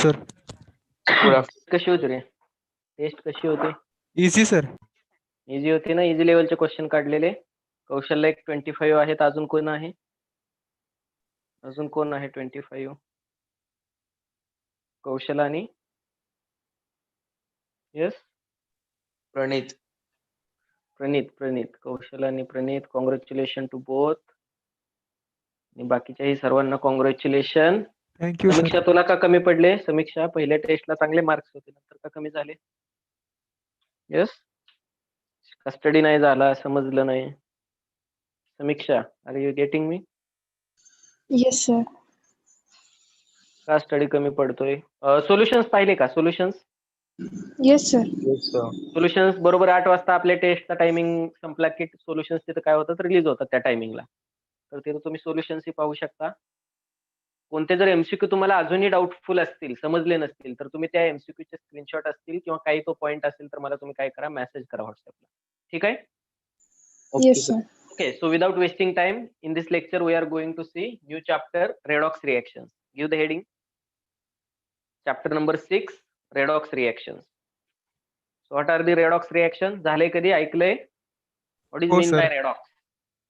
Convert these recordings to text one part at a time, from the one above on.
Sir. Good afternoon. कशी होती रे taste? कशी होती? Easy sir. इझी होती ना? इझी लेवलचे क्वेश्चन काढलेले. कौशल्य एक 25 आहेत. अजून कोण आहे? 25? कौशल आणि येस प्रणित. प्रणित. कौशल आणि प्रणित, कॉंग्रॅच्युलेशन टू बोथ. आणि बाकीच्याही सर्वांना कॉंग्रॅच्युलेशन. थँक्यू समीक्षा, सर. तुला का कमी पडले? समीक्षा, पहिल्या टेस्टला चांगले मार्क्स होते, नंतर का कमी झाले? येस, स्टडी नाही झाला, समजलं नाही. Sameeksha, are you getting me? Yes, sir. का स्टडी कमी पडतोय? सोल्युशन्स पाहिले का? Solutions Yes, sir. सोल्युशन्स बरोबर 8 वाजता आपल्या टेस्टचा टायमिंग संपला की सोल्युशन्स तिथं काय होतात, रिलीज होतात त्या टायमिंगला. तर तिथं तुम्ही सोल्युशन्स ही पाहू शकता. कोणते जर एमसीक्यू तुम्हाला अजूनही डाऊटफुल असतील, समजले नसतील, तर तुम्ही त्या एमसीक्यूचे स्क्रीनशॉट असतील किंवा काही तो पॉईंट असेल तर मला तुम्ही काय करा, मेसेज करा व्हॉट्सअपला. ठीक आहे? Yes, sir. Okay, so without wasting time, in this lecture we are going to see new chapter, redox reactions. Give the heading. Chapter number 6, redox reactions. So what are the redox reactions? झाले कधी? ऐकलंय? What is हो, mean sir. by redox?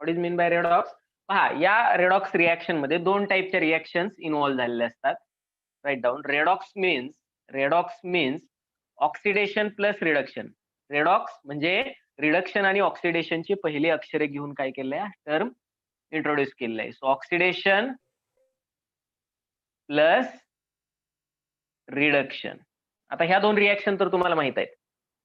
What is mean by redox? पहा, या redox reaction मध्ये दोन टाईपच्या reactions involve झालेले असतात. Write down. Redox means oxidation plus reduction. Redox म्हणजे रिडक्शन आणि ऑक्सिडेशनची पहिली अक्षरे घेऊन काय केलंय, टर्म इंट्रोड्यूस केलेलं आहे. So oxidation plus reduction. आता ह्या दोन रिएक्शन तर तुम्हाला माहित आहेत.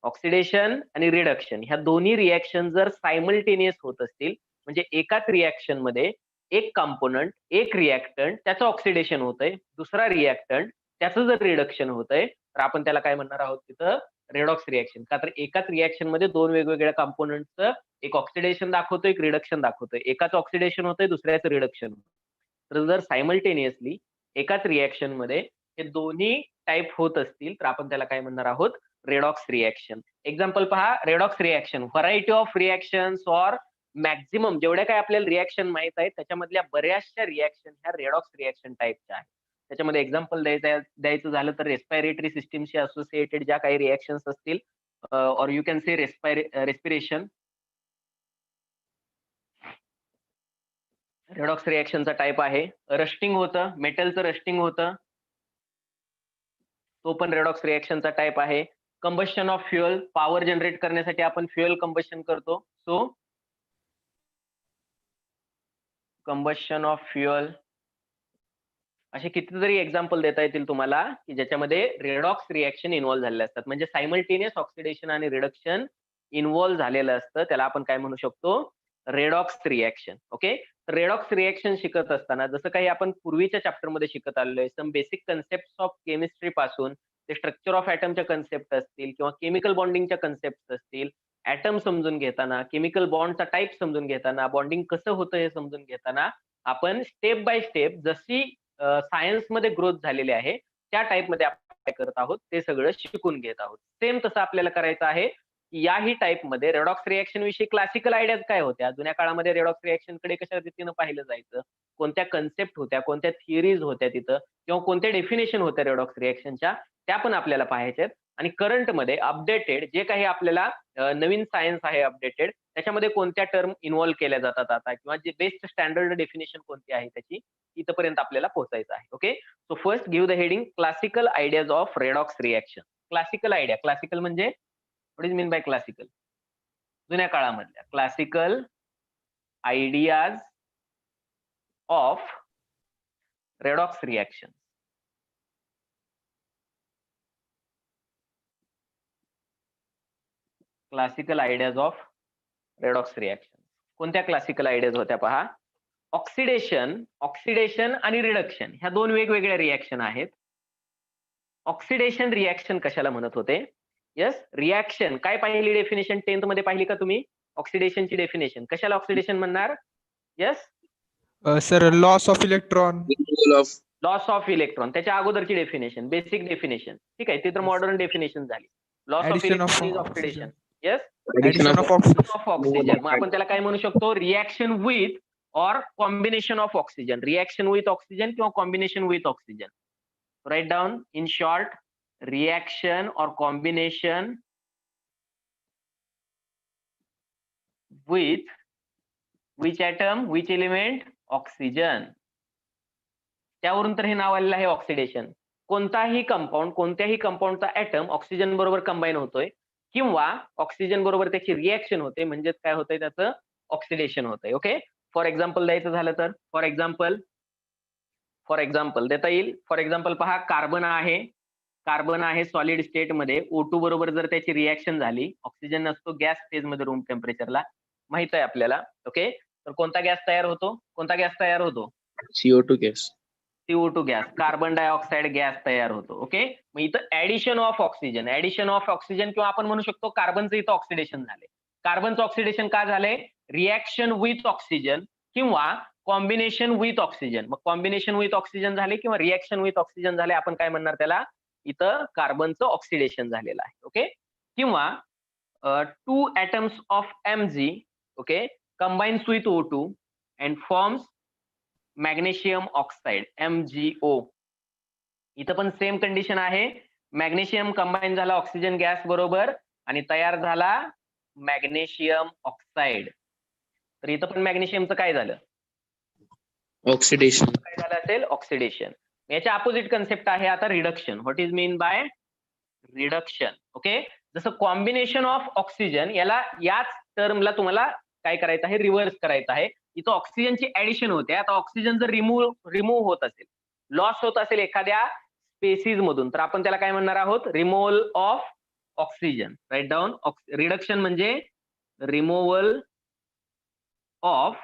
ऑक्सिडेशन आणि रिडक्शन ह्या दोन्ही रिएक्शन जर सायमल्टेनियस होत असतील, म्हणजे एकाच रिएक्शन मध्ये एक कंपोनंट, एक रिएक्टंट त्याचं ऑक्सिडेशन होतंय, दुसरा रिएक्टंट त्याचं जर रिडक्शन होतंय, तर आपण त्याला काय म्हणणार आहोत तिथं? Redox reaction. का तर एकाच रिएक्शन मध्ये दोन वेगवेगळ्या कंपोनंटचं एक ऑक्सिडेशन दाखवतोय, एक रिडक्शन दाखवतोय. एकाच ऑक्सिडेशन होतंय, दुसऱ्याचं रिडक्शन होतंय. तर जर सायमल्टेनियसली एकाच रिएक्शन मध्ये हे दोन्ही टाईप होत असतील, तर आपण त्याला काय म्हणणार आहोत? Redox reaction. एक्झाम्पल पहा, redox reaction, variety of reactions or maximum जेवढ्या काय आपल्याला रिएक्शन माहित आहेत त्याच्यामधल्या बऱ्याचशा रिएक्शन ह्या रेडॉक्स रिएक्शन टाईपच्या आहेत. त्याच्यामध्ये एक्झाम्पल द्यायचं झालं तर रेस्पिरेटरी सिस्टीमशी असोसिएटेड ज्या काही रिएक्शन्स असतील, or you can say respiration, redox रिएक्शनचा टाईप आहे. रस्टिंग होतं, मेटलचं रस्टिंग होतं, तो पण रेडॉक्स रिएक्शनचा टाईप आहे. Combustion of fuel, power generate करण्यासाठी आपण फ्युअल कंबशन करतो. सो कंबशन ऑफ फ्युअल, असे कितीतरी एक्झाम्पल देता येतील तुम्हाला की ज्याच्यामध्ये रेडॉक्स रिएक्शन इन्व्हॉल्व झालेले असतात. म्हणजे सायमल्टेनियस ऑक्सिडेशन आणि रिडक्शन इन्व्हॉल्व झालेलं असतं, त्याला आपण काय म्हणू शकतो? Redox reaction. Okay, redox reaction शिकत असताना जसं काही आपण पूर्वीच्या चॅप्टर मध्ये शिकत आलोय, some basic concept of chemistry पासून ते स्ट्रक्चर ऑफ ॲटमच्या कन्सेप्ट असतील किंवा केमिकल बॉन्डिंगच्या कन्सेप्ट असतील, ॲटम समजून घेताना, केमिकल बॉन्डचा टाईप समजून घेताना, बॉन्डिंग कसं होतं हे समजून घेताना, आपण स्टेप बाय स्टेप जशी सायन्स मध्ये ग्रोथ झालेली आहे त्या टाईप मध्ये आपण काय करत आहोत ते सगळं शिकून घेत आहोत. सेम तसं आपल्याला करायचं आहे. याही टाईप मध्ये रेडॉक्स रिएक्शन विषयी क्लासिकल आयडियाज काय होत्या, जुन्या काळामध्ये रेडॉक्स रिएक्शन कडे कशा रीतीनं पाहिलं जायचं, कोणत्या कन्सेप्ट होत्या, कोणत्या थिअरीज होत्या तिथं, किंवा कोणत्या डेफिनेशन होत्या रेडॉक्स रिएक्शनच्या, त्या पण आपल्याला पाहायच्यात. आणि करंट मध्ये अपडेटेड जे काही आपल्याला नवीन सायन्स आहे अपडेटेड, त्याच्यामध्ये कोणत्या टर्म इन्व्हॉल्व केल्या जातात आता, किंवा जे बेस्ट स्टँडर्ड डेफिनेशन कोणती आहे त्याची, इथपर्यंत आपल्याला पोहोचायचं आहे. Okay, so first give the heading classical ideas of redox reaction. Classical idea, classical म्हणजे what is mean by classical? जुन्या काळामधल्या classical ideas of redox reaction. Classical ideas of redox reaction. कोणत्या क्लासिकल आयडियाज होत्या पहा? Oxidation आणि reduction ह्या दोन वेगवेगळ्या रिएक्शन आहेत. ऑक्सिडेशन रिएक्शन कशाला म्हणत होते? यस, रिएक्शन काय पाहिली डेफिनेशन 10th मध्ये पाहिली का तुम्ही? ऑक्सिडेशनची डेफिनेशन कशाला ऑक्सिडेशन म्हणणार? Yes sir, loss of electron. Loss of electron, त्याच्या अगोदरची डेफिनेशन, बेसिक डेफिनेशन. ठीक आहे, ती तर मॉडर्न डेफिनेशन झाली. Loss of Addition of electron is oxidation. Yes, Addition of oxygen. Of oxygen. मग आपण त्याला काय म्हणू शकतो? Reaction with or combination of oxygen. Reaction with oxygen किंवा combination with oxygen. Write down in short, reaction or combination with which atom, which element? Oxygen. त्यावरून तर हे नाव आलेलं आहे ऑक्सिडेशन. कोणताही कंपाऊंड, कोणत्याही कंपाऊंडचा ऍटम ऑक्सिजन बरोबर कंबाईन होतोय किंवा ऑक्सिजन बरोबर त्याची रिएक्शन होते, म्हणजेच काय होतंय त्याचं ऑक्सिडेशन होतंय. ओके, फॉर एक्झाम्पल द्यायचं झालं तर फॉर एक्झाम्पल देता येईल. फॉर एक्झाम्पल पहा, कार्बन आहे सॉलिड स्टेट मध्ये, O2 बरोबर जर त्याची रिएक्शन झाली, ऑक्सिजन नसतो गॅस स्टेज मध्ये रूम टेम्परेचरला, माहित आहे आपल्याला. ओके, तर कोणता गॅस तयार होतो? CO2 gas. CO2 gas, carbon dioxide gas तयार होतो. ओके, मग इथं ऍडिशन ऑफ ऑक्सिजन किंवा आपण म्हणू शकतो कार्बनचं इथं ऑक्सिडेशन झाले. कार्बनचं ऑक्सिडेशन का झालंय? रिएक्शन विथ ऑक्सिजन किंवा कॉम्बिनेशन विथ ऑक्सिजन. मग कॉम्बिनेशन विथ ऑक्सिजन झाले किंवा रिएक्शन विथ ऑक्सिजन झाले, आपण काय म्हणणार त्याला? इथं कार्बनचं ऑक्सिडेशन झालेलं आहे. ओके, किंवा 2 atoms of Mg, okay, combines with O2 and forms magnesium oxide, MgO. इथं पण सेम कंडिशन आहे. मॅग्नेशियम कंबाईन झाला ऑक्सिजन गॅस बरोबर आणि तयार झाला मॅग्नेशियम ऑक्साइड. तर इथं पण मॅग्नेशियमचं काय झालं? ऑक्सिडेशन. काय झालं असेल? ऑक्सिडेशन. याच्या अपोजिट कन्सेप्ट आहे आता reduction. What is mean by reduction? Okay, जसं कॉम्बिनेशन ऑफ ऑक्सिजन, याच टर्मला तुम्हाला काय करायचं आहे? रिव्हर्स करायचं आहे. इथं ऑक्सिजनची ऍडिशन होते. आता ऑक्सिजन जर रिमूव्ह होत असेल, लॉस होत असेल एखाद्या स्पेसीज मधून, तर आपण त्याला काय म्हणणार आहोत? Removal of oxygen. Right down. Reduction म्हणजे removal of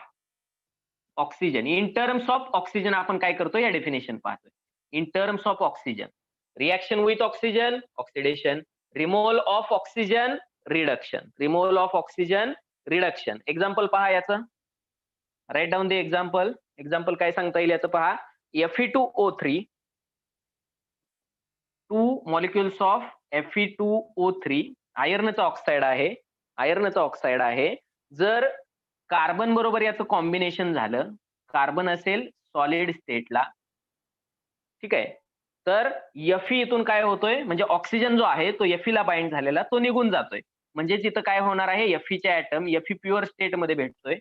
oxygen. In terms of oxygen आपण काय करतो? या डेफिनेशन पाहतोय. In terms of oxygen, reaction with oxygen, oxidation. Removal of oxygen, reduction. Removal of oxygen, reduction. Example पहा याचं. Right down the example काय सांगता येईल याचं पहा. Fe2O3, 2 molecules of Fe2O3, आयर्नचा oxide आहे. जर कार्बन बरोबर याचं कॉम्बिनेशन झालं, कार्बन असेल सॉलिड स्टेटला, ठीक आहे, तर Fe इथून काय होतोय? म्हणजे ऑक्सिजन जो आहे तो Fe ला बाइंड झालेला तो निघून जातोय. म्हणजे तिथं काय होणार आहे? Feचे ऍटम, Fe प्युअर स्टेट मध्ये भेटतोय,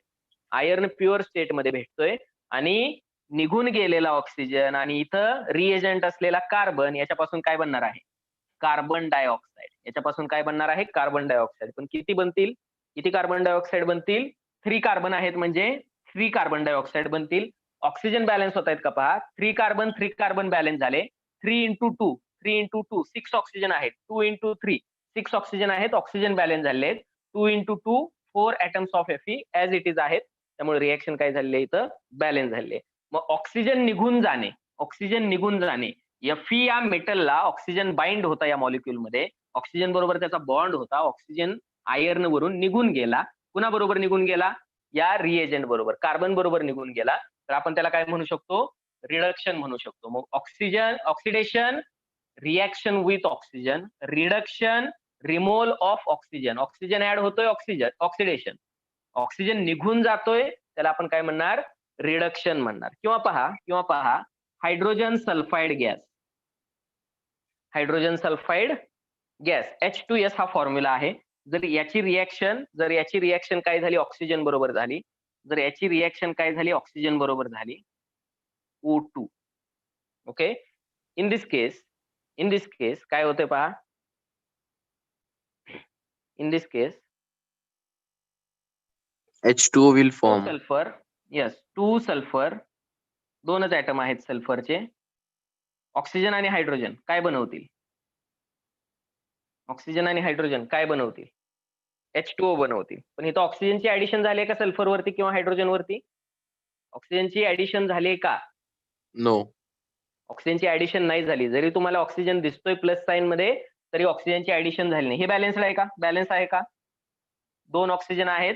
आयर्न प्युअर स्टेट मध्ये भेटतोय आणि निघून गेलेला ऑक्सिजन आणि इथं रिएजंट असलेला कार्बन, याच्यापासून काय बनणार आहे? Carbon dioxide. याच्यापासून काय बनणार आहे? Carbon dioxide. पण किती बनतील? किती कार्बन डायऑक्साइड बनतील? 3 कार्बन आहेत म्हणजे 3 कार्बन डायऑक्साइड बनतील. ऑक्सिजन बॅलन्स होत आहेत का पहा. 3 कार्बन बॅलन्स झाले. 3 into 2 6 ऑक्सिजन आहेत. 2 into 3 6 ऑक्सिजन आहेत. ऑक्सिजन बॅलन्स झाले आहेत. 2 into 2 4 atoms of Fe as it is आहेत. त्यामुळे रिएक्शन काय झालेले? इथं बॅलन्स झाले. मग ऑक्सिजन निघून जाणे, Fe या मेटलला ऑक्सिजन बाइंड होता या मॉलिक्युल मध्ये, ऑक्सिजन बरोबर त्याचा बॉन्ड होता, ऑक्सिजन आयर्न वरून निघून गेला. कुणा बरोबर निघून गेला? या रिएजंट बरोबर, कार्बन बरोबर निघून गेला. तर आपण त्याला काय म्हणू शकतो? रिडक्शन म्हणू शकतो. मग oxidation, reaction with oxygen, reduction, removal of oxygen. Oxygen add होतोय, ऑक्सिडेशन. ऑक्सिजन निघून जातोय, त्याला आपण काय म्हणणार? रिडक्शन म्हणणार. किंवा पहा हायड्रोजन सल्फाइड गॅस, H2S हा फॉर्म्युला आहे. जर याची रिएक्शन काय झाली? ऑक्सिजन बरोबर झाली. जर याची रिएक्शन काय झाली? ऑक्सिजन बरोबर झाली, O2. ओके, इन दिस केस काय होते पहा. In this case H2O will form. Sulphur, yes, 2 sulphur, 2च ऍटम आहेत सल्फरचे. ऑक्सिजन आणि हायड्रोजन काय बनवतील? H2O बनवतील. पण इथं ऑक्सिजनची ऍडिशन झाली का सल्फर वरती किंवा हायड्रोजन वरती? ऑक्सिजनची ऍडिशन झाली का? नो. ऑक्सिजनची ऍडिशन नाही झाली. जरी तुम्हाला ऑक्सिजन दिसतोय प्लस साइन मध्ये, तरी ऑक्सिजनची ऍडिशन झाली नाही. हे बॅलन्स्ड आहे का? बॅलन्स आहे का? 2 ऑक्सिजन आहेत,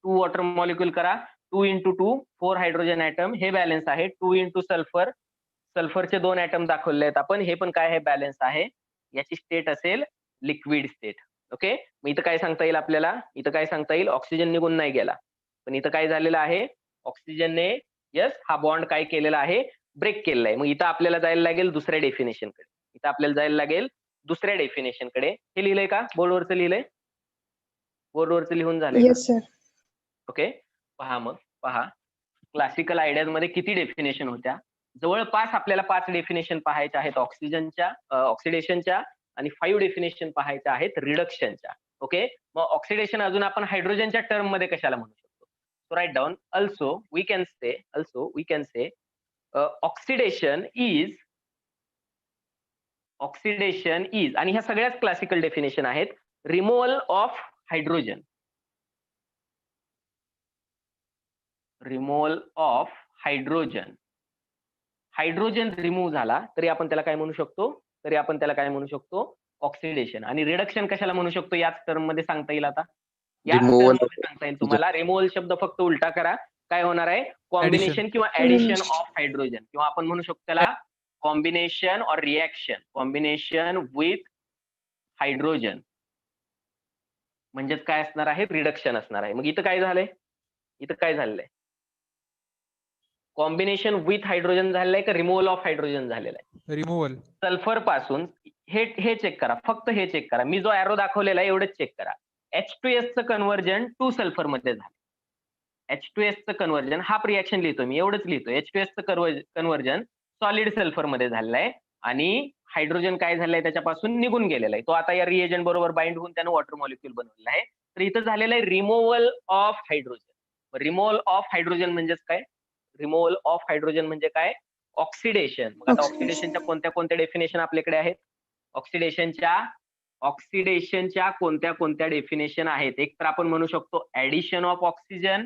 2 वॉटर मॉलिक्युल करा, 2 into 2 4 हायड्रोजन ऍटम, हे बॅलन्स आहे. 2 into सल्फर, सल्फरचे 2 ऍटम दाखवले आहेत आपण, हे पण काय आहे? बॅलन्स आहे. याची स्टेट असेल लिक्विड स्टेट. ओके, मग इथं काय सांगता येईल आपल्याला? ऑक्सिजन निघून नाही गेला, पण इथं काय झालेलं आहे? ऑक्सिजनने हा बॉन्ड काय केलेला आहे? ब्रेक केलेला आहे. मग इथं आपल्याला जायला लागेल दुसऱ्या डेफिनेशन कडे. इथं आपल्याला जायला लागेल दुसऱ्या डेफिनेशन कडे. हे लिहिलंय का? बोर्डवरचं लिहिलंय? बोर्डवरचं लिहून झालंय का? Yes, sir. ओके. पहा क्लासिकल आयडियाज मध्ये किती डेफिनेशन होत्या? जवळपास आपल्याला 5 डेफिनेशन पाहायच्या आहेत ऑक्सिजनच्या, ऑक्सिडेशनच्या, आणि 5 डेफिनेशन पाहायच्या आहेत रिडक्शनच्या. ओके. मग ऑक्सिडेशन अजून आपण हायड्रोजनच्या टर्म मध्ये कशाला म्हणू शकतो? So write down also we can say oxidation is आणि ह्या सगळ्याच क्लासिकल डेफिनेशन आहेत. Removal of hydrogen, removal of hydrogen. Hydrogen remove झाला तरी आपण त्याला काय म्हणू शकतो? ऑक्सिडेशन. आणि रिडक्शन कशाला म्हणू शकतो? याच टर्म मध्ये सांगता येईल. आता याच टर्म Removal मध्ये सांगता येईल तुम्हाला. रिमूव्हल शब्द फक्त उलटा करा. काय होणार आहे? कॉम्बिनेशन किंवा ऍडिशन ऑफ हायड्रोजन, किंवा आपण म्हणू शकतो त्याला combination or reaction, combination with hydrogen म्हणजेच काय असणार आहे? रिडक्शन असणार आहे. मग इथं काय झालंय? कॉम्बिनेशन विथ हायड्रोजन झालेलं आहे का रिमूव्हल ऑफ हायड्रोजन झालेला आहे? रिमूव्हल. सल्फर पासून हे चेक करा, फक्त हे चेक करा. मी जो एरो दाखवलेला आहे एवढंच चेक करा. H2S चं कन्व्हर्जन 2 सल्फर मध्ये झालं. H2S चं कन्व्हर्जन, हा रिएक्शन लिहितो मी, एवढंच लिहितो. H2S चं कन्व्हर्जन सॉलिड सल्फर मध्ये झालेलं आहे आणि हायड्रोजन काय झालंय त्याच्यापासून निघून गेलेला आहे. तो आता या रिएजंट बरोबर बाइंड होऊन त्यानं वॉटर मॉलिक्यूल बनवलेला आहे. तर इथं झालेलं आहे removal of hydrogen. Removal of hydrogen म्हणजेच काय? रिमूव्हल ऑफ हायड्रोजन म्हणजे काय? ऑक्सिडेशन. मग आता ऑक्सिडेशनच्या कोणत्या डेफिनेशन आपल्याकडे आहेत? ऑक्सिडेशनच्या कोणत्या डेफिनेशन आहेत? एक तर आपण म्हणू शकतो ऍडिशन ऑफ ऑक्सिजन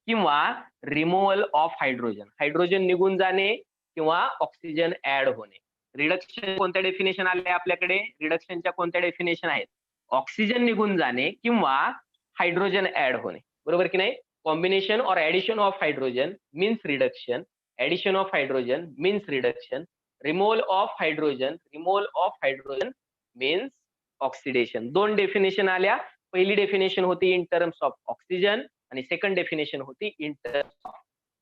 किंवा रिमूव्हल ऑफ हायड्रोजन, हायड्रोजन निघून जाणे किंवा ऑक्सिजन ऍड होणे. रिडक्शन कोणत्या डेफिनेशन आले आपल्याकडे? रिडक्शनच्या कोणत्या डेफिनेशन आहेत? ऑक्सिजन निघून जाणे किंवा हायड्रोजन ऍड होणे. बरोबर की नाही? कॉम्बिनेशन और addition of hydrogen means reduction, addition of hydrogen means reduction, removal of hydrogen means oxidation. 2 definition आल्या. पहिली डेफिनेशन होती इन टर्म्स ऑफ ऑक्सिजन आणि सेकंड डेफिनेशन होती in terms of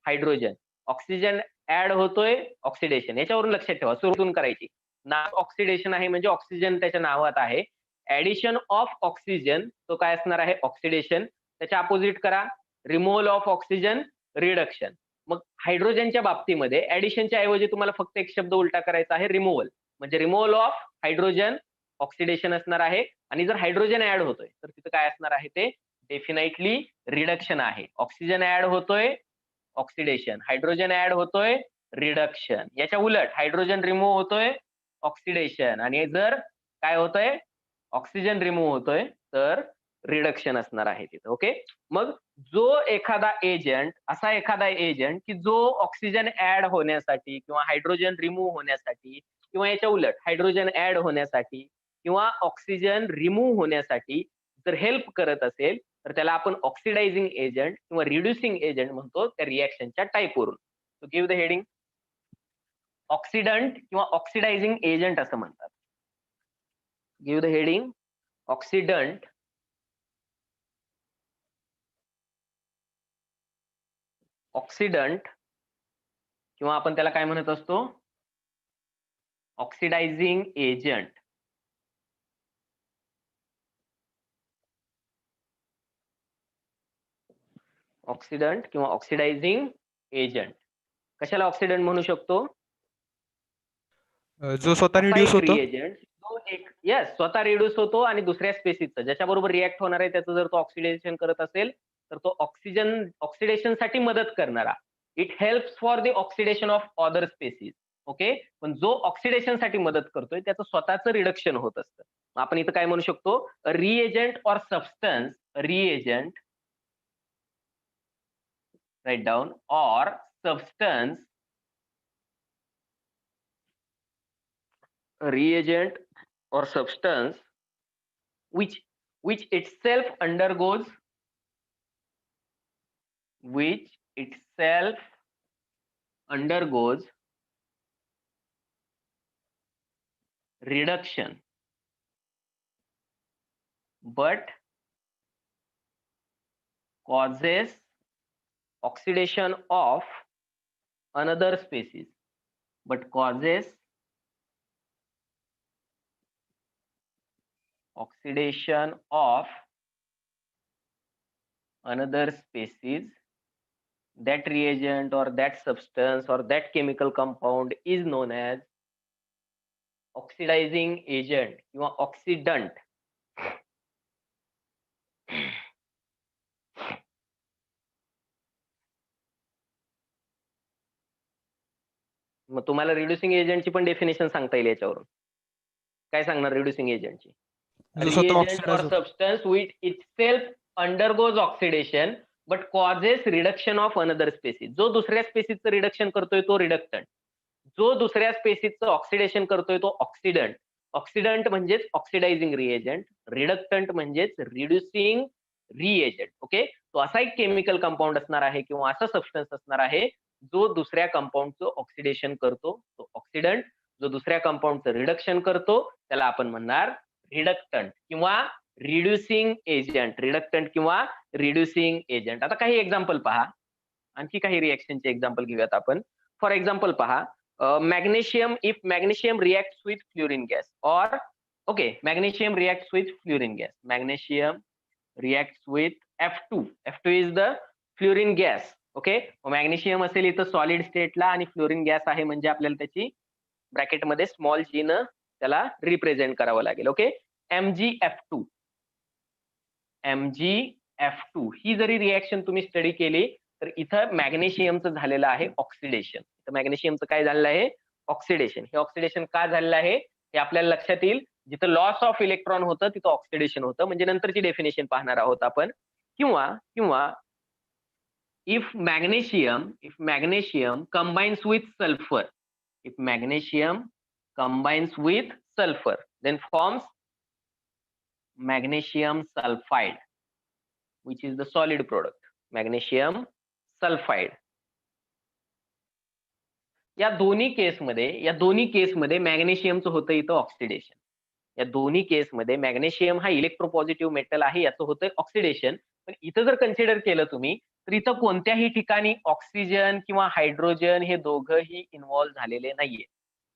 hydrogen. Oxygen add होतोय, ऑक्सिडेशन. याच्यावरून लक्षात ठेवा, सुरुवातून करायची. नाव ऑक्सिडेशन आहे म्हणजे ऑक्सिजन त्याच्या नावात आहे. ऍडिशन ऑफ ऑक्सिजन तो काय असणार आहे? ऑक्सिडेशन. त्याच्या अपोजिट करा, रिमूव्हल ऑफ ऑक्सिजन, रिडक्शन. मग हायड्रोजनच्या बाबतीमध्ये ऍडिशनच्या ऐवजी तुम्हाला फक्त एक शब्द उलटा करायचा आहे, रिमूव्हल. म्हणजे रिमूव्हल ऑफ हायड्रोजन ऑक्सिडेशन असणार आहे. आणि जर हायड्रोजन ऍड होतोय तर तिथं काय असणार आहे? ते डेफिनेटली रिडक्शन आहे. ऑक्सिजन ऍड होतोय, ऑक्सिडेशन. हायड्रोजन ऍड होतोय, रिडक्शन. याच्या उलट हायड्रोजन रिमूव्ह होतोय, ऑक्सिडेशन. आणि जर काय होतंय? ऑक्सिजन रिमूव्ह होतोय तर रिडक्शन असणार आहे तिथं. ओके. मग जो एखादा एजंट की जो ऑक्सिजन ऍड होण्यासाठी किंवा हायड्रोजन रिमूव्ह होण्यासाठी किंवा याच्या उलट हायड्रोजन ऍड होण्यासाठी किंवा ऑक्सिजन रिमूव्ह होण्यासाठी जर हेल्प करत असेल तर त्याला आपण ऑक्सिडायझिंग एजंट किंवा रिड्युसिंग एजंट म्हणतो त्या रिएक्शनच्या टाईपवरून. So give the heading. Oxidant किंवा ऑक्सिडायझिंग एजंट असं म्हणतात. Give the heading. ऑक्सिडंट, किंवा आपण त्याला काय म्हणत असतो? Oxidizing agent. ऑक्सिडंट किंवा ऑक्सिडायझिंग एजंट. कशाला ऑक्सिडंट म्हणू शकतो? जो स्वतः रिड्यूस होतो. रिएजंट जो एक स्वतः रिड्यूस होतो आणि दुसऱ्या स्पेसिसचं ज्याच्याबरोबर रिएक्ट होणार आहे त्याचं जर तो ऑक्सिडेशन करत असेल तर तो ऑक्सिडेशन साठी मदत करणारा. It helps for the oxidation of other species. Okay. पण जो ऑक्सिडेशन साठी मदत करतोय त्याचं स्वतःचं रिडक्शन होत असतं. आपण इथं काय म्हणू शकतो? Reagent or substance, reagent, write down, or substance, reagent or substance which itself undergoes reduction but causes oxidation of another species. but causes oxidation of another species, that reagent or that substance or that chemical compound is known as oxidizing agent किंवा oxidant. मग तुम्हाला reducing एजंटची पण definition सांगता येईल याच्यावरून. काय सांगणार reducing एजंटची? जो स्वतः Reagent or oxidize होतो. substance which itself undergoes oxidation but causes reduction of another species. जो दुसऱ्या स्पेसीसचं रिडक्शन करतोय तो रिडक्टंट, जो दुसऱ्या स्पेसीसचं ऑक्सिडेशन करतोय तो ऑक्सिडंट. ऑक्सिडंट म्हणजेच ऑक्सिडायझिंग रिएजंट, रिडक्टंट म्हणजेच रिड्युसिंग रिएजंट. ओके, तो असा एक केमिकल कंपाऊंड असणार आहे किंवा असा सबस्टन्स असणार आहे जो दुसऱ्या कंपाऊंडचं ऑक्सिडेशन करतो, तो ऑक्सिडंट. जो दुसऱ्या कंपाऊंडचं रिडक्शन करतो त्याला आपण म्हणणार रिडक्टंट किंवा रिड्युसिंग एजंट. रिडक्टंट किंवा रिड्युसिंग एजंट. आता काही एक्झाम्पल पहा, आणखी काही रिएक्शनचे एक्झाम्पल घेऊयात आपण. फॉर एक्झाम्पल पहा, magnesium, if magnesium reacts with fluorine gas और okay, magnesium reacts with fluorine gas. Magnesium reacts with F2. F2 is the fluorine gas. Okay, magnesium असेल इथं सॉलिड स्टेटला आणि फ्लोरीन गॅस आहे म्हणजे आपल्याला त्याची ब्रॅकेटमध्ये स्मॉल जी न त्याला रिप्रेझेंट करावं लागेल. Okay, MgF2. MgF2 ही जरी रिएक्शन तुम्ही स्टडी केली तर इथं मॅग्नेशियमचं झालेलं आहे ऑक्सिडेशन. इथं मॅग्नेशियमचं काय झालेलं आहे? ऑक्सिडेशन. हे ऑक्सिडेशन का झालेलं आहे हे आपल्याला लक्षात येईल. जिथं लॉस ऑफ इलेक्ट्रॉन होतं तिथं ऑक्सिडेशन होतं, म्हणजे नंतरची डेफिनेशन पाहणार आहोत आपण. किंवा if magnesium combines with sulfur, if magnesium combines with sulfur then forms magnesium sulfide, which is the solid product. Magnesium sulfide. या दोन्ही केसमध्ये मॅग्नेशियमचं होतं इथं ऑक्सिडेशन. या दोन्ही केसमध्ये मॅग्नेशियम हा इलेक्ट्रोपॉझिटिव्ह मेटल आहे, याचं होतं ऑक्सिडेशन. पण इथं जर कन्सिडर केलं तुम्ही तर इथं कोणत्याही ठिकाणी ऑक्सिजन किंवा हायड्रोजन हे दोघंही इन्व्हॉल्व्ह झालेले नाहीये.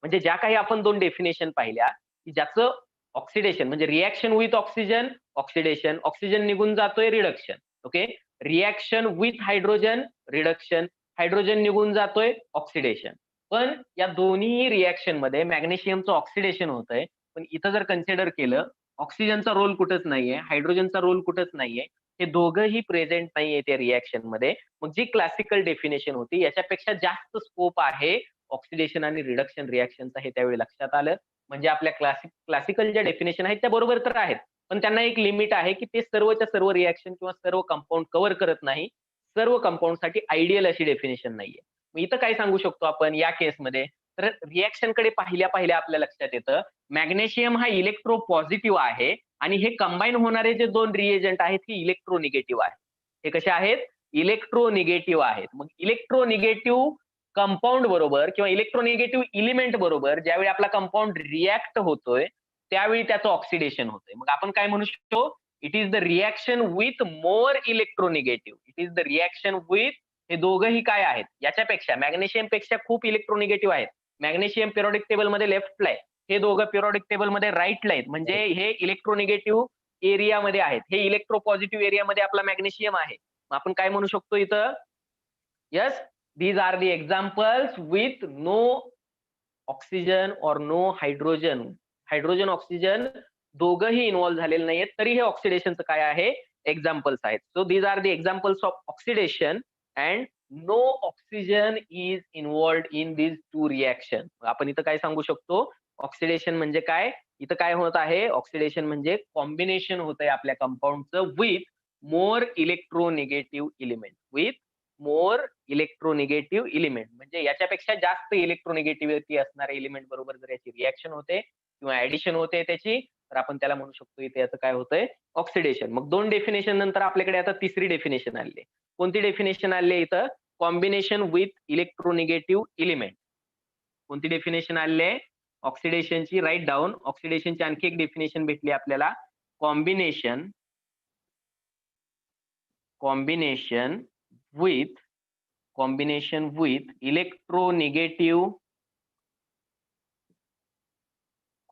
म्हणजे ज्या काही आपण दोन डेफिनेशन पाहिल्या की ज्याचं ऑक्सिडेशन म्हणजे reaction with oxygen oxidation, oxygen निघून जातोय reduction. Okay, reaction with hydrogen reduction, hydrogen निघून जातोय ऑक्सिडेशन. पण या दोन्ही रिएक्शन मध्ये मॅग्नेशियमचं ऑक्सिडेशन होतंय. पण इथं जर कन्सिडर केलं ऑक्सिजनचा रोल कुठंच नाहीये, हायड्रोजनचा रोल कुठंच नाहीये, हे दोघंही प्रेझेंट नाहीये त्या रिएक्शन मध्ये. मग जी क्लासिकल डेफिनेशन होती याच्यापेक्षा जास्त स्कोप आहे ऑक्सिडेशन आणि रिडक्शन रिएक्शनचा, हे त्यावेळी लक्षात आलं. म्हणजे आपल्या क्लासिकल ज्या डेफिनेशन आहेत त्या बरोबर तर आहेत, पण त्यांना एक लिमिट आहे की ते सर्वच्या सर्व रिएक्शन किंवा सर्व कंपाऊंड कव्हर करत नाही. सर्व कंपाऊंड साठी आयडियल अशी डेफिनेशन नाहीये. मग इथं काय सांगू शकतो आपण या केसमध्ये? तर रिएक्शन कडे पाहिल्या आपल्या लक्षात येतं मॅग्नेशियम हा इलेक्ट्रो पॉझिटिव्ह आहे आणि हे कंबाईन होणारे जे दोन रिएजंट आहेत हे इलेक्ट्रोनिगेटिव्ह आहेत. हे कसे आहेत? इलेक्ट्रोनिगेटिव्ह आहेत. मग इलेक्ट्रोनिगेटिव्ह कंपाऊंड बरोबर किंवा इलेक्ट्रोनिगेटिव्ह इलिमेंट बरोबर ज्यावेळी आपला कंपाऊंड रिॲक्ट होतोय त्यावेळी त्याचं ऑक्सिडेशन होतंय. मग आपण काय म्हणू शकतो? It is the reaction with more electronegative. It is the reaction with, हे दोघंही काय आहेत याच्यापेक्षा मॅग्नेशियम पेक्षा खूप इलेक्ट्रोनिगेटिव्ह आहेत. मॅग्नेशियम पिरियोडिक टेबल मध्ये लेफ्टला आहे, हे दोघं पिरियोडिक टेबल मध्ये राईटला आहेत. म्हणजे हे इलेक्ट्रोनिगेटिव्ह एरियामध्ये आहेत, हे इलेक्ट्रोपॉझिटिव्ह एरियामध्ये आपला मॅग्नेशियम आहे. मग आपण काय म्हणू शकतो इथं? Yes, these are the examples with no oxygen or no hydrogen. Hydrogen oxygen दोघंही इन्व्हॉल्व्ह झालेले नाहीयेत, तरी हे ऑक्सिडेशनचं काय आहे? एक्झाम्पल्स आहेत. So these are the examples of oxidation and no oxygen is involved in these two reaction. आपण इथं काय सांगू शकतो? ऑक्सिडेशन म्हणजे काय? इथं काय होत आहे? ऑक्सिडेशन म्हणजे कॉम्बिनेशन होत आहे आपल्या कंपाऊंडचं with more electronegative element. With more electronegative element म्हणजे याच्यापेक्षा जास्त इलेक्ट्रोनिगेटिव्हिटी असणाऱ्या इलिमेंट बरोबर जर याची रिएक्शन होते किंवा ऍडिशन होते त्याची, तर आपण त्याला म्हणू शकतो इथे याचं काय होतंय? ऑक्सिडेशन. मग दोन डेफिनेशन नंतर आपल्याकडे आता तिसरी डेफिनेशन आली. कोणती डेफिनेशन आली इथं? Combination with electronegative element. कोणती डेफिनेशन आली आहे? ऑक्सिडेशनची. Right down. ऑक्सिडेशनची आणखी एक डेफिनेशन भेटली आपल्याला. Combination with electronegative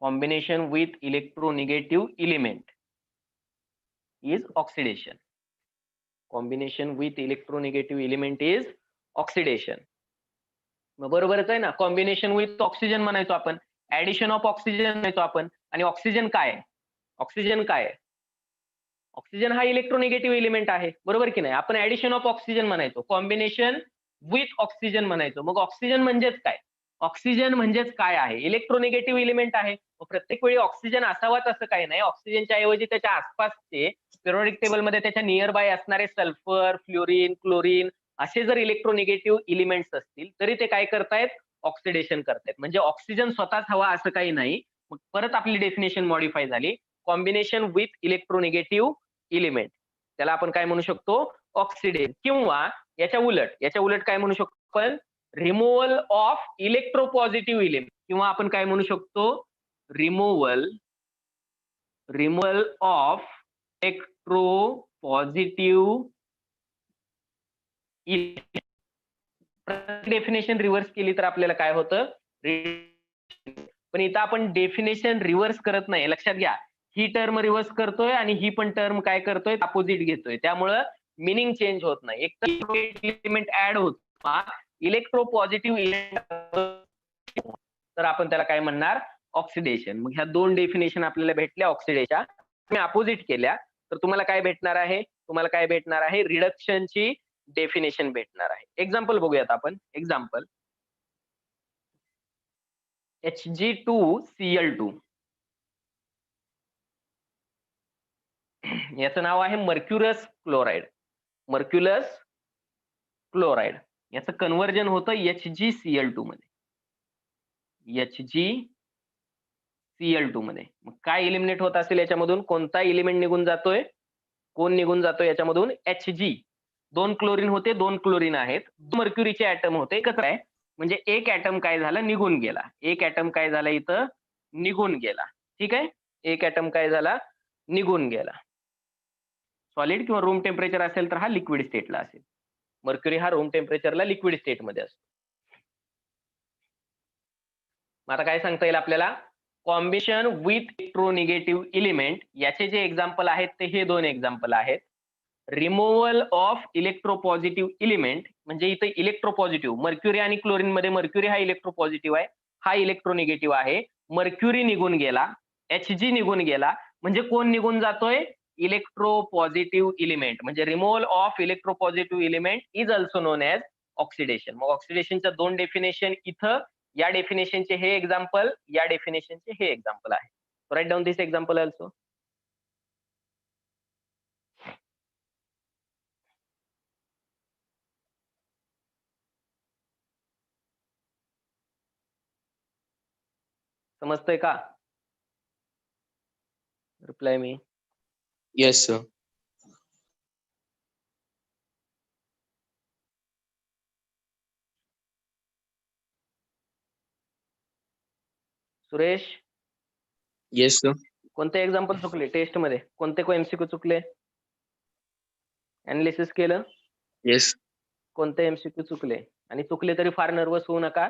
combination with electronegative element is oxidation. Combination with electronegative element is oxidation. मग बरोबरच आहे ना, कॉम्बिनेशन विथ ऑक्सिजन म्हणायचो आपण, ऍडिशन ऑफ ऑक्सिजन म्हणायचो आपण. आणि ऑक्सिजन काय आहे? ऑक्सिजन काय आहे? ऑक्सिजन हा इलेक्ट्रोनिगेटिव्ह एलिमेंट आहे, बरोबर की नाही? आपण ऍडिशन ऑफ ऑक्सिजन म्हणायचो, कॉम्बिनेशन विथ ऑक्सिजन म्हणायचो. मग ऑक्सिजन म्हणजेच काय? ऑक्सिजन म्हणजेच काय आहे? इलेक्ट्रोनिगेटिव्ह एलिमेंट आहे. प्रत्येक वेळी ऑक्सिजन असावाच असं काही नाही. ऑक्सिजनच्या ऐवजी त्याच्या आसपासचे पिरियोडिक टेबल मध्ये त्याच्या नियर बाय असणारे सल्फर, फ्लोरीन, क्लोरीन असे जर इलेक्ट्रोनिगेटिव्ह एलिमेंट्स असतील तरी ते काय करतायत? ऑक्सिडेशन करतायत. म्हणजे ऑक्सिजन स्वतःच हवा असं काही नाही. मग परत आपली डेफिनेशन मॉडिफाय झाली, कॉम्बिनेशन विथ इलेक्ट्रोनिगेटिव्ह एलिमेंट, त्याला आपण काय म्हणू शकतो? ऑक्सिडेशन. किंवा याच्या उलट काय म्हणू शकतो आपण? रिमूव्हल ऑफ इलेक्ट्रोपॉझिटिव्ह एलिमेंट, किंवा आपण काय म्हणू शकतो? Removal of electropositive definition reverse केली तर आपल्याला काय होतं? पण इथं आपण डेफिनेशन रिव्हर्स करत नाही, लक्षात घ्या. ही टर्म रिव्हर्स करतोय आणि ही पण टर्म काय करतोय? अपोजिट घेतोय. त्यामुळं मिनिंग चेंज होत नाही. एक तर एलिमेंट ऍड होतो, इलेक्ट्रोपॉझिटिव्ह एलिमेंट, तर आपण त्याला काय म्हणणार? ऑक्सिडेशन. मग ह्या दोन डेफिनेशन आपल्याला भेटल्या ऑक्सिडेशनच्या. तुम्ही अपोजिट केल्या तर तुम्हाला काय भेटणार आहे? तुम्हाला काय भेटणार आहे? रिडक्शनची डेफिनेशन भेटणार आहे. एक्झाम्पल बघूयात आपण. एक्झाम्पल Hg2Cl2, याचं नाव आहे मर्क्युरस क्लोराइड. मर्क्युरस क्लोराइड याचं कन्व्हर्जन होतं HgCl2 मध्ये. HgCl2 मध्ये मग काय इलिमिनेट होत असेल याच्यामधून? कोणता एलिमेंट निघून जातोय? कोण निघून जातोय याच्यामधून? Hg. 2 क्लोरीन होते, 2 क्लोरीन आहेत, मर्क्युरीचे ऍटम होते, एकच आहे. म्हणजे एक ऍटम काय झाला? निघून गेला. एक ऍटम काय झाला? इथं निघून गेला. ठीक आहे, एक ऍटम काय झाला? निघून गेला. सॉलिड किंवा रूम टेम्परेचर असेल तर हा लिक्विड स्टेटला असेल. मर्क्युरी हा रूम टेम्परेचरला लिक्विड स्टेट मध्ये असतो. मग आता काय सांगता येईल आपल्याला? कॉम्बिनेशन विथ इलेक्ट्रोनिगेटिव्ह एलिमेंट, याचे जे एक्झाम्पल आहेत ते हे दोन एक्झाम्पल आहेत. रिमूव्हल ऑफ इलेक्ट्रोपॉझिटिव्ह एलिमेंट, म्हणजे इथे इलेक्ट्रोपॉझिटिव्ह मर्क्युरी आणि क्लोरीन मध्ये मर्क्युरी हा इलेक्ट्रोपॉझिटिव्ह आहे, हा इलेक्ट्रोनिगेटिव्ह आहे. मर्क्युरी निघून गेला, Hg निघून गेला, म्हणजे कोण निघून जातोय? Electropositive element. म्हणजे removal of electropositive element is also known as oxidation. मग ऑक्सिडेशनच्या दोन डेफिनेशन इथं, या डेफिनेशनचे हे एक्झाम्पल, या डेफिनेशनचे हे एक्झाम्पल आहे. राईट डाऊन दिस एक्झाम्पल ऑल्सो. समजतंय का? रिप्लाय मी. Yes, sir. Suresh, Yes, sir. कोणते एक्झाम्पल चुकले टेस्ट मध्ये? कोणते एमसीक्यू चुकले? अनालिसिस केलं? Yes. कोणते एमसीक्यू चुकले? आणि चुकले तरी फार नर्वस होऊ नका.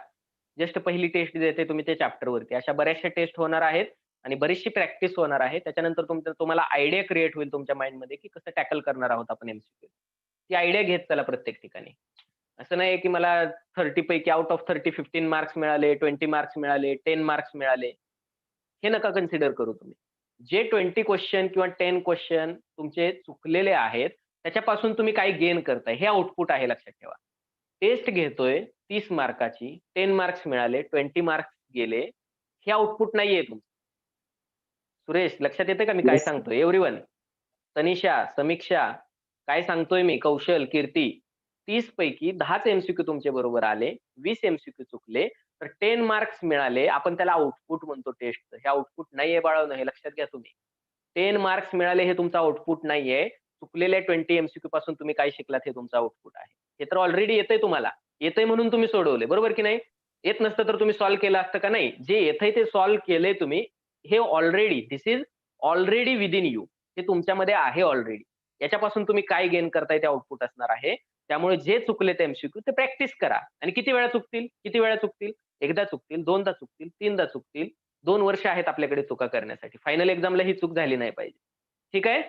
जस्ट पहिली टेस्ट देते तुम्ही ते चॅप्टर वरती. अशा बऱ्याचशा टेस्ट होणार आहेत आणि बरीचशी प्रॅक्टिस होणार आहे. त्याच्यानंतर तुम्हाला आयडिया क्रिएट होईल तुमच्या माइंड मध्ये की कसं टॅकल करणार आहोत आपण एमसीक्यू. ती आयडिया घेत चला प्रत्येक ठिकाणी. असं नाही की मला 30 पैकी आउट ऑफ 30 15 मार्क्स मिळाले, 20 मार्क्स मिळाले, 10 मार्क्स मिळाले, हे नका कन्सिडर करू तुम्ही. जे 20 क्वेश्चन किंवा 10 क्वेश्चन तुमचे चुकलेले आहेत त्याच्यापासून तुम्ही काय गेन करताय हे आउटपुट आहे, लक्षात ठेवा. टेस्ट घेतोय 30 मार्काची, 10 मार्क्स मिळाले, 20 मार्क्स गेले, हे आउटपुट नाहीये तुमचं. सुरेश, लक्षात येते का मी काय सांगतोय? एव्हरीवन, तनिषा, समीक्षा, काय सांगतोय मी? कौशल, कीर्ती, 30 पैकी 10च एमसीक्यू तुमचे बरोबर आले, 20 एमसीक्यू चुकले, तर 10 मार्क्स मिळाले. आपण त्याला आउटपुट म्हणतो टेस्टचं. हे आउटपुट नाहीये बाळांनो, हे लक्षात घ्या तुम्ही. 10 मार्क्स मिळाले हे तुमचं आउटपुट नाहीये. चुकलेल्या 20 एमसीक्यू पासून तुम्ही काय शिकलात हे तुमचं आउटपुट आहे. हे तर ऑलरेडी येतंय तुम्हाला, येतंय म्हणून तुम्ही सोडवले, बरोबर की नाही? येत नसतं तर तुम्ही सॉल्व्ह केलं असतं का? नाही. जे येतंय ते सॉल्व्ह केलंय तुम्ही. हे already, this is already within you, हे तुमच्यामध्ये आहे ऑलरेडी. याच्यापासून तुम्ही काय गेन करताय ते आउटपुट असणार आहे. त्यामुळे जे चुकले ते एमसीक्यू ते प्रॅक्टिस करा. आणि किती वेळा चुकतील? किती वेळा चुकतील? एकदा चुकतील, दोनदा चुकतील, तीनदा चुकतील, 2 वर्ष आहेत आपल्याकडे चुका करण्यासाठी. फायनल एक्झामला ही चूक झाली नाही पाहिजे. ठीक आहे?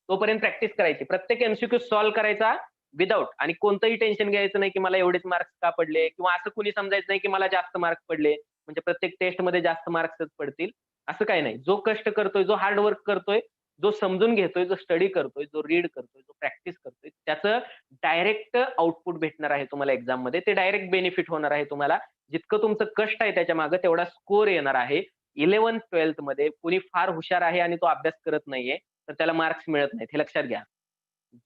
तोपर्यंत प्रॅक्टिस करायची. प्रत्येक एमसीक्यू सॉल्व्ह करायचा विदाऊट, आणि कोणतंही टेन्शन घ्यायचं नाही की मला एवढेच मार्क्स का पडले, किंवा असं कुणी समजायचं नाही की मला जास्त मार्क्स पडले म्हणजे प्रत्येक टेस्टमध्ये जास्त मार्क्सच पडतील. असं काही नाही. जो कष्ट करतोय, जो हार्ड वर्क करतोय, जो समजून घेतोय, जो स्टडी करतोय, जो रीड करतोय, जो प्रॅक्टिस करतोय, त्याचं डायरेक्ट आउटपुट भेटणार आहे तुम्हाला एक्झाममध्ये. ते डायरेक्ट बेनिफिट होणार आहे तुम्हाला. जितकं तुमचं कष्ट आहे त्याच्या मागे तेवढा स्कोर येणार आहे. 11th-12th मध्ये कुणी फार हुशार आहे आणि तो अभ्यास करत नाहीये, तर त्याला मार्क्स मिळत नाहीत. हे लक्षात घ्या.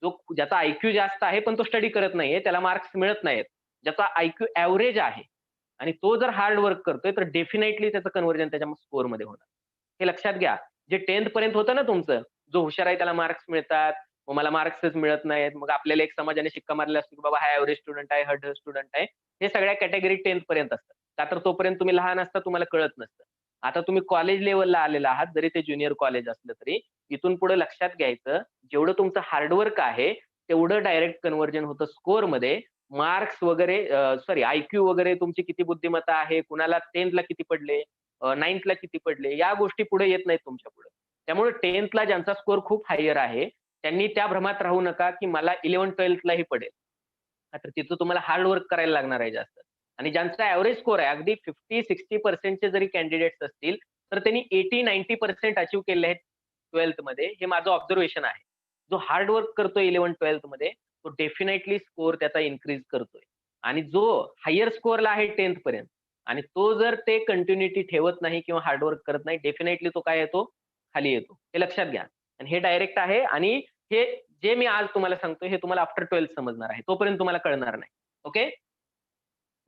ज्याचा आयक्यू जास्त आहे पण तो स्टडी करत नाहीये, त्याला मार्क्स मिळत नाहीत. ज्याचा आयक्यू ऍव्हरेज आहे आणि तो जर हार्ड वर्क करतोय, तर डेफिनेटली त्याचं कन्व्हर्जन त्याच्या स्कोअरमध्ये होणार. हे लक्षात घ्या. जे 10th पर्यंत होतं ना तुमचं, जो हुशार आहे त्याला मार्क्स मिळतात, मग मला मार्क्सच मिळत नाहीत, मग आपल्याला एक समाजाने शिक्का मारला असतो की बाबा हा ऍव्हरेज स्टुडंट आहे, हा स्टुडंट आहे. हे सगळ्या कॅटेगरी 10th पर्यंत असतात. का तर तोपर्यंत तुम्ही लहान असता, तुम्हाला कळत नसतं. आता तुम्ही कॉलेज लेवलला आलेला आहात, जरी ते ज्युनियर कॉलेज असलं तरी इथून पुढे लक्षात घ्यायचं, जेवढं तुमचं हार्डवर्क आहे तेवढं डायरेक्ट कन्व्हर्जन होतं स्कोअरमध्ये. मार्क्स वगैरे सॉरी आयक्यू वगैरे, तुमची किती बुद्धिमत्ता आहे, कुणाला 10th ला किती पडले, 9th ला किती पडले, या गोष्टी पुढे येत नाहीत तुमच्या पुढे. त्यामुळे 10th ला ज्यांचा स्कोअर खूप हायर आहे त्यांनी त्या भ्रमात राहू नका की मला 11th-12th लाही पडेल. तर तिथं तुम्हाला हार्ड वर्क करायला लागणार आहे जास्त. आणि ज्यांचा ऍव्हरेज स्कोर आहे, अगदी 50-60% जरी कॅन्डिडेट्स असतील, तर त्यांनी 80-90% अचीव्ह केले आहेत 12th मध्ये. हे माझं ऑब्झर्वेशन आहे. जो हार्ड वर्क करतोय 11th-12th मध्ये, तो डेफिनेटली स्कोर त्याचा इन्क्रीज करतोय. आणि जो हायर स्कोअरला आहे 10th पर्यंत, आणि तो जर ते कंटिन्युटी ठेवत नाही किंवा हार्डवर्क करत नाही, डेफिनेटली तो काय येतो, खाली येतो. हे लक्षात घ्या. आणि हे डायरेक्ट आहे, आणि हे जे मी आज तुम्हाला सांगतोय हे तुम्हाला आफ्टर 12th समजणार आहे. तोपर्यंत तुम्हाला कळणार नाही. Okay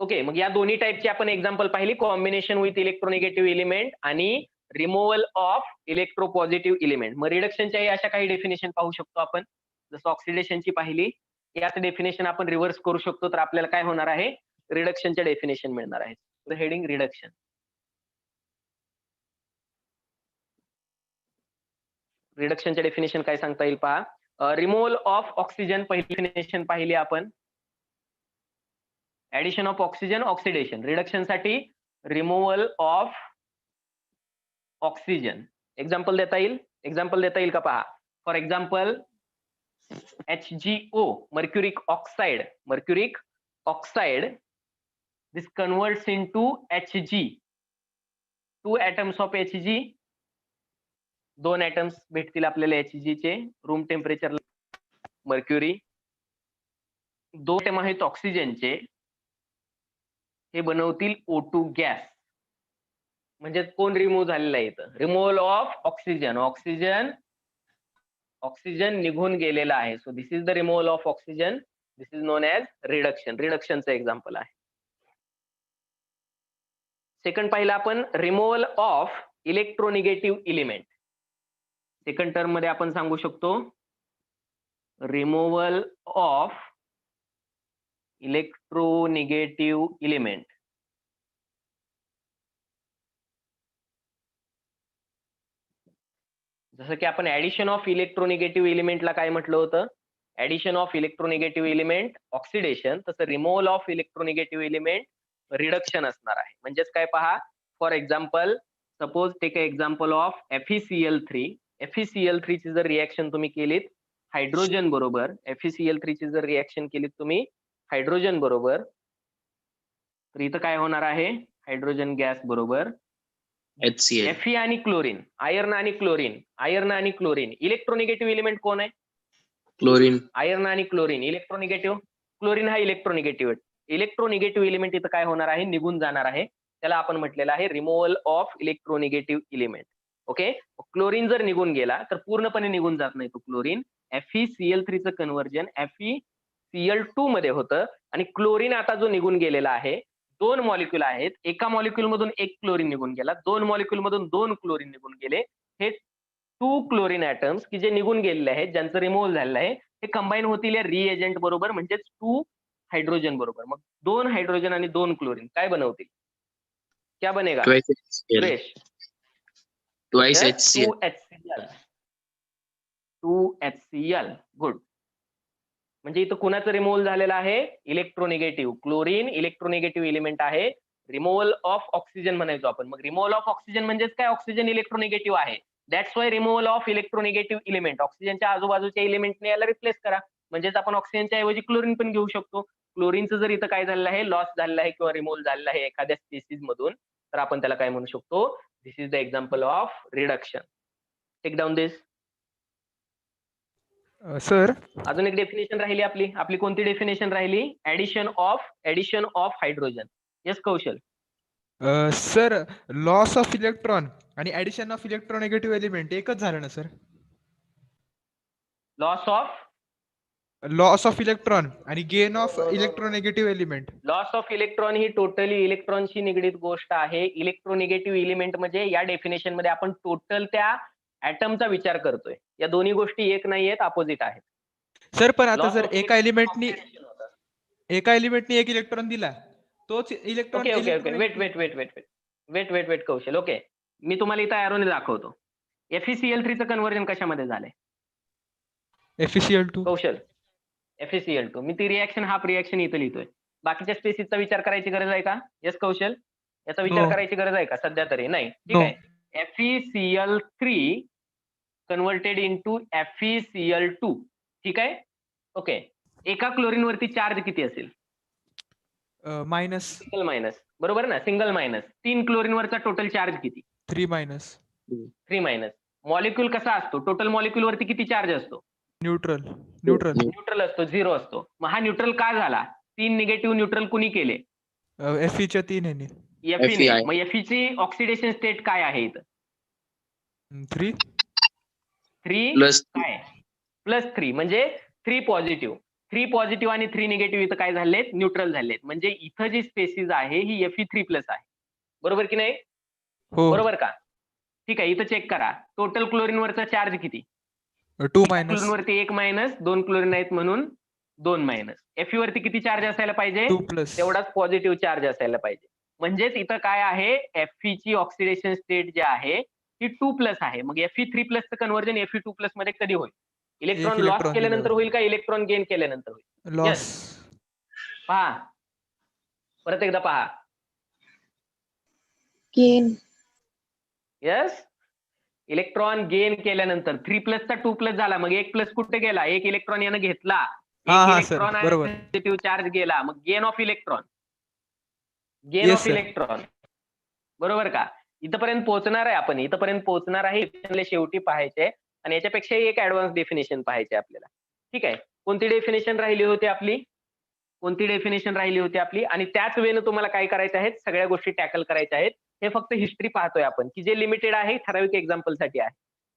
okay. मग या दोन्ही टाईपची आपण एक्झाम्पल पाहिली, कॉम्बिनेशन विथ इलेक्ट्रोनिगेटिव्ह एलिमेंट आणि रिमूव्हल ऑफ इलेक्ट्रोपॉझिटिव्ह एलिमेंट. मग रिडक्शनच्याही अशा काही डेफिनेशन पाहू शकतो आपण. जसं ऑक्सिडेशनची पाहिली, याच डेफिनेशन आपण रिव्हर्स करू शकतो, तर आपल्याला काय होणार आहे, रिडक्शनच्या डेफिनेशन मिळणार आहे. Heading reduction. रिडक्शनच्या डेफिनेशन काय सांगता येईल पहा. रिमूव्हल ऑफ ऑक्सिजन पहिली डेफिनेशन पाहिली आपण. Addition of oxygen, oxidation. Reduction साठी रिमूव्हल ऑफ ऑक्सिजन. एक्झाम्पल देता येईल का पहा. For example HgO, mercuric oxide, this converts into Hg. 2 atoms of Hg, 2 atoms भेटतील आपल्याला Hg चे रूम टेम्परेचरला. मर्क्युरी 2 atoms आहेत ऑक्सिजनचे, हे बनवतील O2 गॅस. म्हणजे कोण रिमूव्ह झालेला आहे इथं, रिमूव्हल ऑफ ऑक्सिजन. ऑक्सिजन निघून गेलेला आहे. So this is the removal of oxygen. This is known as reduction. रिडक्शनचं एक्झाम्पल आहे. सेकंड पाहिलं आपण, removal of electronegative element. Second term मध्ये आपण सांगू शकतो रिमूव्हल ऑफ इलेक्ट्रोनिगेटिव्ह एलिमेंट. जसं की आपण ऍडिशन ऑफ इलेक्ट्रोनिगेटिव्ह एलिमेंटला काय म्हटलं होतं, addition of electronegative element oxidation, तसं removal of electronegative element reduction असणार आहे. म्हणजेच काय पहा, for example suppose take a example of FeCl3. FeCl3 ची जर रिएक्शन तुम्ही केलीत हायड्रोजन बरोबर, FeCl3 ची जर रिएक्शन केलीत तुम्ही हायड्रोजन बरोबर, तर इथं काय होणार आहे, हायड्रोजन गॅस बरोबर HCl. Fe आणि क्लोरीन, आयर्न आणि क्लोरीन. इलेक्ट्रोनिगेटिव्ह एलिमेंट कोण आहे, Chlorine. आयर्न आणि क्लोरीन. इलेक्ट्रोनिगेटिव्ह, क्लोरीन हा इलेक्ट्रोनिगेटिव्ह एलिमेंट इथं काय होणार आहे, निघून जाणार आहे. त्याला आपण म्हटलेलं आहे removal of electronegative element. Okay. Chlorine जर निघून गेला तर पूर्णपणे निघून जात नाही तो क्लोरीन. FeCl3 चं कन्व्हर्जन FeCl2 मध्ये होतं, आणि क्लोरीन आता जो निघून गेलेला आहे, 2 मॉलिक्यूल आहेत, एका मॉलिक्यूल मधून 1 क्लोरीन निघून गेला, 2 मॉलिक्यूल मधून 2 क्लोरीन निघून गेले. हे 2 क्लोरीन ॲटम्स की जे निघून गेलेले आहेत, ज्यांचं रिमूव्हल झालेलं आहे, हे कंबाईन होतील या रिएजंट बरोबर, म्हणजेच 2 हायड्रोजन बरोबर. मग 2 हायड्रोजन आणि 2 क्लोरीन काय बनवतील, क्या बनेगा, Twice HCl. Suresh? Twice HCl. 2HCl. Good. म्हणजे इथं कुणाचं रिमूव्हल झालेलं आहे, इलेक्ट्रोनिगेटिव्ह. क्लोरीन इलेक्ट्रोनिगेटिव्ह एलिमेंट आहे, रिमूव्हल ऑफ ऑक्सिजन म्हणायचो आपण. मग रिमूव्हल ऑफ ऑक्सिजन म्हणजेच काय, ऑक्सिजन इलेक्ट्रोनिगेटिव्ह आहे. That's why removal of electronegative element, ऑक्सिजनच्या आजूबाजूच्या इलिमेंटने याला रिप्लेस करा. म्हणजेच आपण ऑक्सिजनच्या ऐवजी क्लोरीन पण घेऊ शकतो. क्लोरीनचं जर इथं काय झालेलं आहे, लॉस झालेलं आहे किंवा रिमूव्ह झालेलं आहे एखाद्या स्पेसीज मधून, तर आपण त्याला काय म्हणू शकतो, this is the example of reduction. Take down this. Sir अजून एक डेफिनेशन राहिली आपली कोणती डेफिनेशन राहिली, addition of hydrogen. Yes Kaushal. Sir loss of electron आणि ऍडिशन ऑफ इलेक्ट्रोनेगेटिव्ह एलिमेंट एकच झालं ना सर? लॉस ऑफ इलेक्ट्रॉन आणि gain of electronegative element. Loss of electron ही टोटली इलेक्ट्रॉनशी निगडीत गोष्ट आहे. इलेक्ट्रोनिगेटिव्ह एलिमेंट म्हणजे या डेफिनेशन मध्ये आपण टोटल त्या ऍटमचा विचार करतोय. या दोन्ही गोष्टी एक नाहीयेत, अपोजिट आहेत. सर पण आता Loss जर of एका electron एलिमेंटनी oxidation होतं. एक इलेक्ट्रॉन दिला, तोच इलेक्ट्रॉन वेट कौशल. ओके, मी तुम्हाला इथं एरोने दाखवतो. FeCl3 चं कन्व्हर्जन कशामध्ये झालंय FeCl2. कौशल? FeCl2. मी ती रिएक्शन हाफ रिएक्शन इथं लिहितोय. बाकीच्या स्पेसिसचा विचार करायची गरज आहे का? येस कौशल, याचा विचार No. करायची गरज आहे का सध्या तरी? नाही. ठीक No. आहे. FeCl3 converted into FeCl2. ठीक आहे. ओके, एका क्लोरीन वरती चार्ज किती असेल? मायनस सिंगल मायनस, बरोबर ना, सिंगल मायनस. 3 क्लोरीन वरचा टोटल चार्ज किती? 3 मायनस 3 मायनस. मॉलिक्यूल कसा असतो, टोटल मॉलिक्यूल वरती किती चार्ज असतो? न्यूट्रल. न्यूट्रल असतो, 0 असतो. मग हा न्यूट्रल का झाला? 3 निगेटिव्ह न्यूट्रल कुणी केले? Fe च्या 3 ह्याने Fe ने. FeI. मग Fe ची ऑक्सिडेशन स्टेट काय आहे इथं? 3 3 प्लस काय? +3 म्हणजे 3 पॉझिटिव्ह. 3 पॉझिटिव्ह आणि 3 निगेटिव्ह इथं काय झालेत? न्यूट्रल झालेत. म्हणजे इथं जी स्पेसिस आहे ही Fe3+ आहे. बरोबर की नाही? हो. बरोबर का? ठीक आहे, इथं चेक करा. टोटल क्लोरीन वरचा चार्ज किती? 2 मायनस क्लोरीन वरती 1 मायनस, 2 क्लोरीन आहेत म्हणून 2 मायनस. Fe वरती किती चार्ज असायला पाहिजे? 2 प्लस. तेवढाच पॉझिटिव्ह चार्ज असायला पाहिजे. म्हणजेच इथं काय आहे, Fe ची ऑक्सिडेशन स्टेट जी आहे ती 2+ आहे. मग Fe3+ चं कन्व्हर्जन Fe2+ मध्ये कधी होईल? इलेक्ट्रॉन लॉस इलेक्ट्रॉन केल्यानंतर दिल्यावर. होईल का इलेक्ट्रॉन गेन केल्यानंतर होईल? लॉस. पहा, परत एकदा पहा. Gain. यस, इलेक्ट्रॉन गेन केल्यानंतर 3+ चा 2+ झाला. मग 1+ कुठे गेला? 1 इलेक्ट्रॉन यानं घेतला. हा, एक हा, sir. इलेक्ट्रॉन बरोबर. पॉझिटिव्ह चार्ज गेला. मग gain of electron. Yes, sir. Electron, बरोबर का? इथपर्यंत पोहोचणार आहे आपण, इथपर्यंत पोहोचणार आहे. शेवटी पाहायचे आणि याच्यापेक्षा एक ऍडव्हान्स डेफिनेशन पाहायचे आपल्याला. ठीक आहे, कोणती डेफिनेशन राहिली होती आपली? आणि त्याच वेळेनं तुम्हाला काय करायचं आहे, सगळ्या गोष्टी टॅकल करायच्या आहेत. हे फक्त हिस्ट्री पाहतोय आपण, की जे लिमिटेड आहे, ठराविक एक्झाम्पल साठी आहे.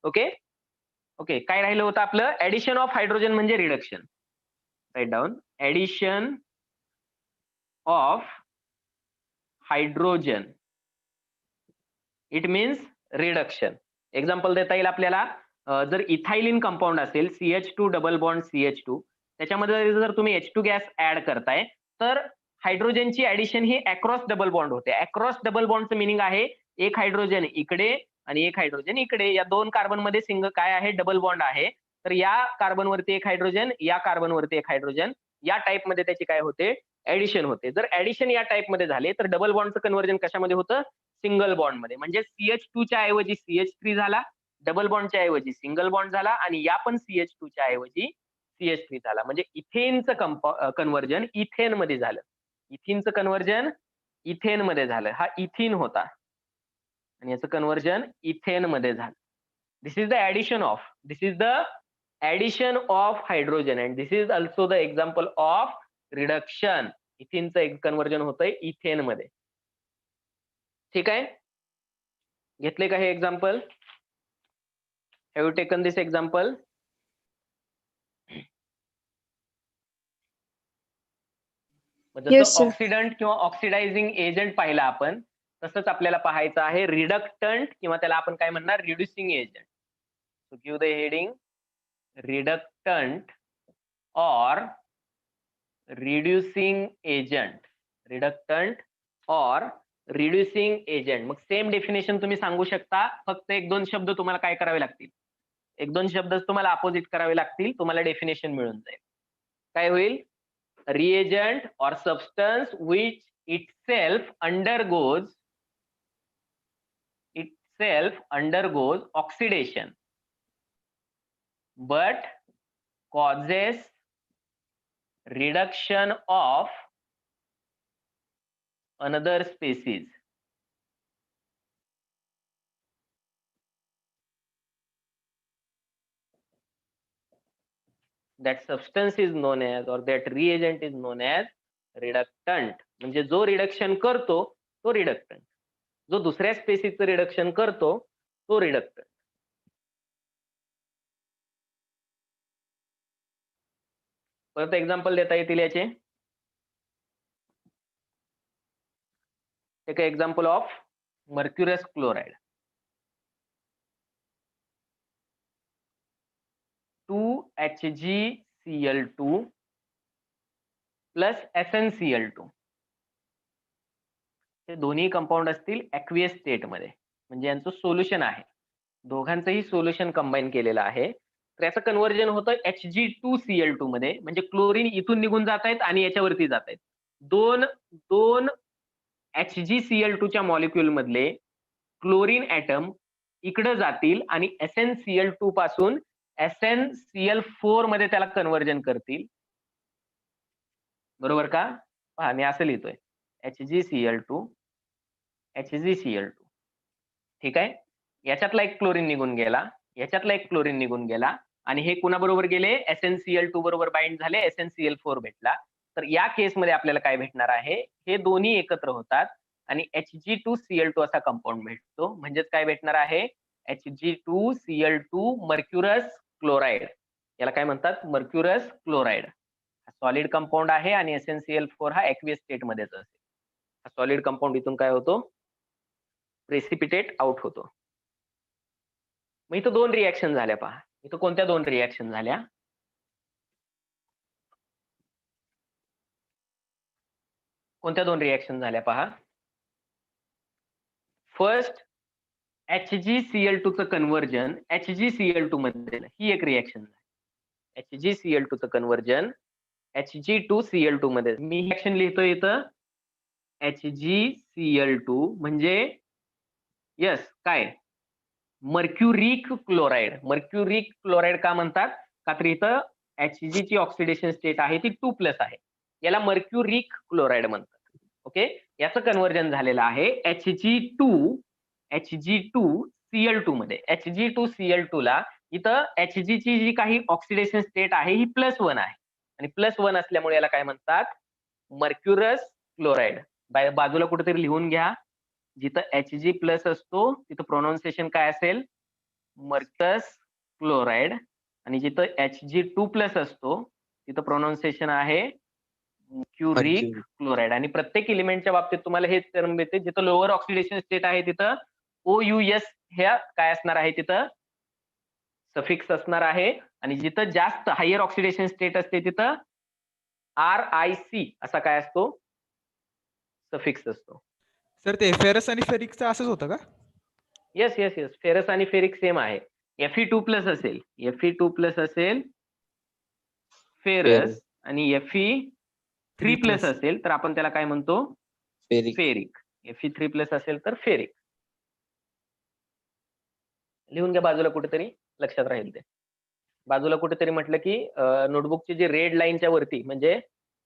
ओके, काय राहिलं होतं आपलं? ऍडिशन ऑफ हायड्रोजन म्हणजे reduction. Write down. Addition of hydrogen, it means reduction. Example देता येईल आपल्याला. जर इथायलिन कंपाऊंड असेल, CH2 डबल बॉन्ड CH2, त्याच्यामध्ये जर तुम्ही H2 गॅस ऍड करताय, तर हायड्रोजनची ऍडिशन ही अक्रॉस डबल बॉन्ड होते. अक्रॉस डबल बॉन्डचं मिनिंग आहे एक हायड्रोजन इकडे आणि एक हायड्रोजन इकडे. या 2 कार्बन मध्ये काय आहे? डबल बॉन्ड आहे. तर या कार्बन वरती एक हायड्रोजन, या कार्बन वरती एक हायड्रोजन, या टाइप मध्ये त्याची काय होते? ऍडिशन होते. जर ऍडिशन या टाइप मध्ये झाले तर डबल बॉन्डचं कन्व्हर्जन कशामध्ये होतं? सिंगल बॉन्ड मध्ये. म्हणजे CH2 च्या ऐवजी CH3 झाला, डबल बॉन्डच्या ऐवजी सिंगल बॉन्ड झाला, आणि या पण CH2 च्या ऐवजी CH3 झाला. म्हणजे इथेनचं कन्व्हर्जन इथेन मध्ये झालं. इथिनचं कन्व्हर्जन इथेन मध्ये झालं. हा इथिन होता आणि याचं कन्व्हर्जन इथेन मध्ये झालं. This is the addition of hydrogen and this is also the example of reduction. इथिनचं कन्व्हर्जन होतंय इथेन मध्ये. ठीक आहे, घेतले का हे example? Have you taken this example? Yes, जसं sir. ऑक्सिडंट किंवा ऑक्सिडायझिंग एजंट पाहिला आपण, तसंच आपल्याला पाहायचं आहे रिडक्टंट किंवा त्याला आपण काय म्हणणार? Reducing agent. So give the heading reductant or reducing agent. Reductant or reducing agent. मग सेम डेफिनेशन तुम्ही सांगू शकता, फक्त 1-2 शब्द तुम्हाला काय करावे लागतील? 1-2 शब्द तुम्हाला अपोजिट करावे लागतील, तुम्हाला डेफिनेशन मिळून जाईल. काय होईल? Reagent or substance which itself undergoes oxidation but causes reduction of another species. That substance is known as, or that reagent is known as reductant. म्हणजे जो रिडक्शन करतो तो रिडक्टंट, जो दुसऱ्या स्पेसीसचं रिडक्शन करतो तो रिडक्टंट. परत एक्झाम्पल देता येतील याचे. Take example of mercurous chloride. 2HgCl2 plus SnCl2 हे दोन्ही कंपाऊंड असतील ॲक्वियस स्टेट मध्ये, म्हणजे यांचं सोल्युशन आहे. दोघांचंही सोल्युशन कंबाईन केलेलं आहे. तर याचं कन्व्हर्जन होतं Hg2Cl2 मध्ये, म्हणजे क्लोरीन इथून निघून जात आहेत आणि याच्यावरती जात आहेत. दोन HgCl2 च्या मॉलिक्युल मधले क्लोरीन ऍटम इकडे जातील आणि SnCl2 पासून SnCl4 मध्ये त्याला कन्व्हर्जन करतील. बरोबर का? पहा मी असं लिहितोय HgCl2 HgCl2. ठीक आहे. याच्यातला एक क्लोरीन निघून गेला, याच्यातला एक क्लोरीन निघून गेला आणि हे कुणाबरोबर गेले? SnCl2 बरोबर बाइंड झाले, SnCl4 भेटला. तर या केसमध्ये आपल्याला काय भेटणार आहे? हे दोन्ही एकत्र होतात आणि Hg2Cl2 असा कंपाऊंड भेटतो. म्हणजेच काय भेटणार आहे? Hg2Cl2 mercurous chloride. याला काय म्हणतात? Mercurous chloride. सॉलिड कंपाऊंड आहे आणि SnCl4 हा ॲक्वियस स्टेट मध्येच असेल. हा सॉलिड कंपाऊंड इथून काय होतो? प्रेसिपिटेट आउट होतो. मग इथं दोन रिॲक्शन झाल्या. पहा इथं कोणत्या दोन रिॲक्शन झाल्या? कोणत्या दोन रिॲक्शन झाल्या पहा. फर्स्ट HgCl2 चं कन्व्हर्जन HgCl2 मध्ये, ही एक रिॲक्शन झाली. HgCl2 चं कन्व्हर्जन Hg2Cl2 मध्ये. मी रिॲक्शन लिहितोय इथं HgCl2 म्हणजे यस काय? Mercuric chloride. मर्क्युरिक क्लोराइड का म्हणतात? का तर इथं Hg ची ऑक्सिडेशन स्टेट आहे ती 2+ आहे. याला मर्क्युरिक क्लोराइड म्हणतात. ओके, याचं कन्व्हर्जन झालेलं आहे Hg2Cl2 मध्ये. Hg2Cl2 ला इथं Hg ची जी काही ऑक्सिडेशन स्टेट आहे ही +1 आहे आणि +1 असल्यामुळे याला काय म्हणतात? Mercurous chloride. बाजूला कुठेतरी लिहून घ्या. जिथं Hg प्लस असतो तिथं प्रोनाउन्सिएशन काय असेल? Mercurous chloride. आणि जिथं Hg2+ असतो तिथं प्रोनाउन्सिएशन आहे मर्क्युरिक क्लोराइड. आणि प्रत्येक एलिमेंटच्या बाबतीत तुम्हाला हेच टर्म मिळते. जिथं लोअर ऑक्सिडेशन स्टेट आहे तिथं OUS हे काय असणार आहे? तिथं सफिक्स असणार आहे. आणि जिथं जास्त हायर ऑक्सिडेशन स्टेट असते तिथं RIC असा काय असतो? सफिक्स असतो. सर ते फेरस आणि फेरिकचं असंच होतं का? येस येस येस, फेरस आणि फेरिक सेम आहे. Fe2+ असेल, Fe2+ असेल फेरस आणि Fe3+ असेल तर आपण त्याला काय म्हणतो? फेरिक. Fe3+ असेल तर फेरिक. लिहून घ्या बाजूला कुठेतरी, लक्षात राहील ते. बाजूला कुठेतरी म्हटलं की नोटबुकची जी रेड लाईनच्या वरती म्हणजे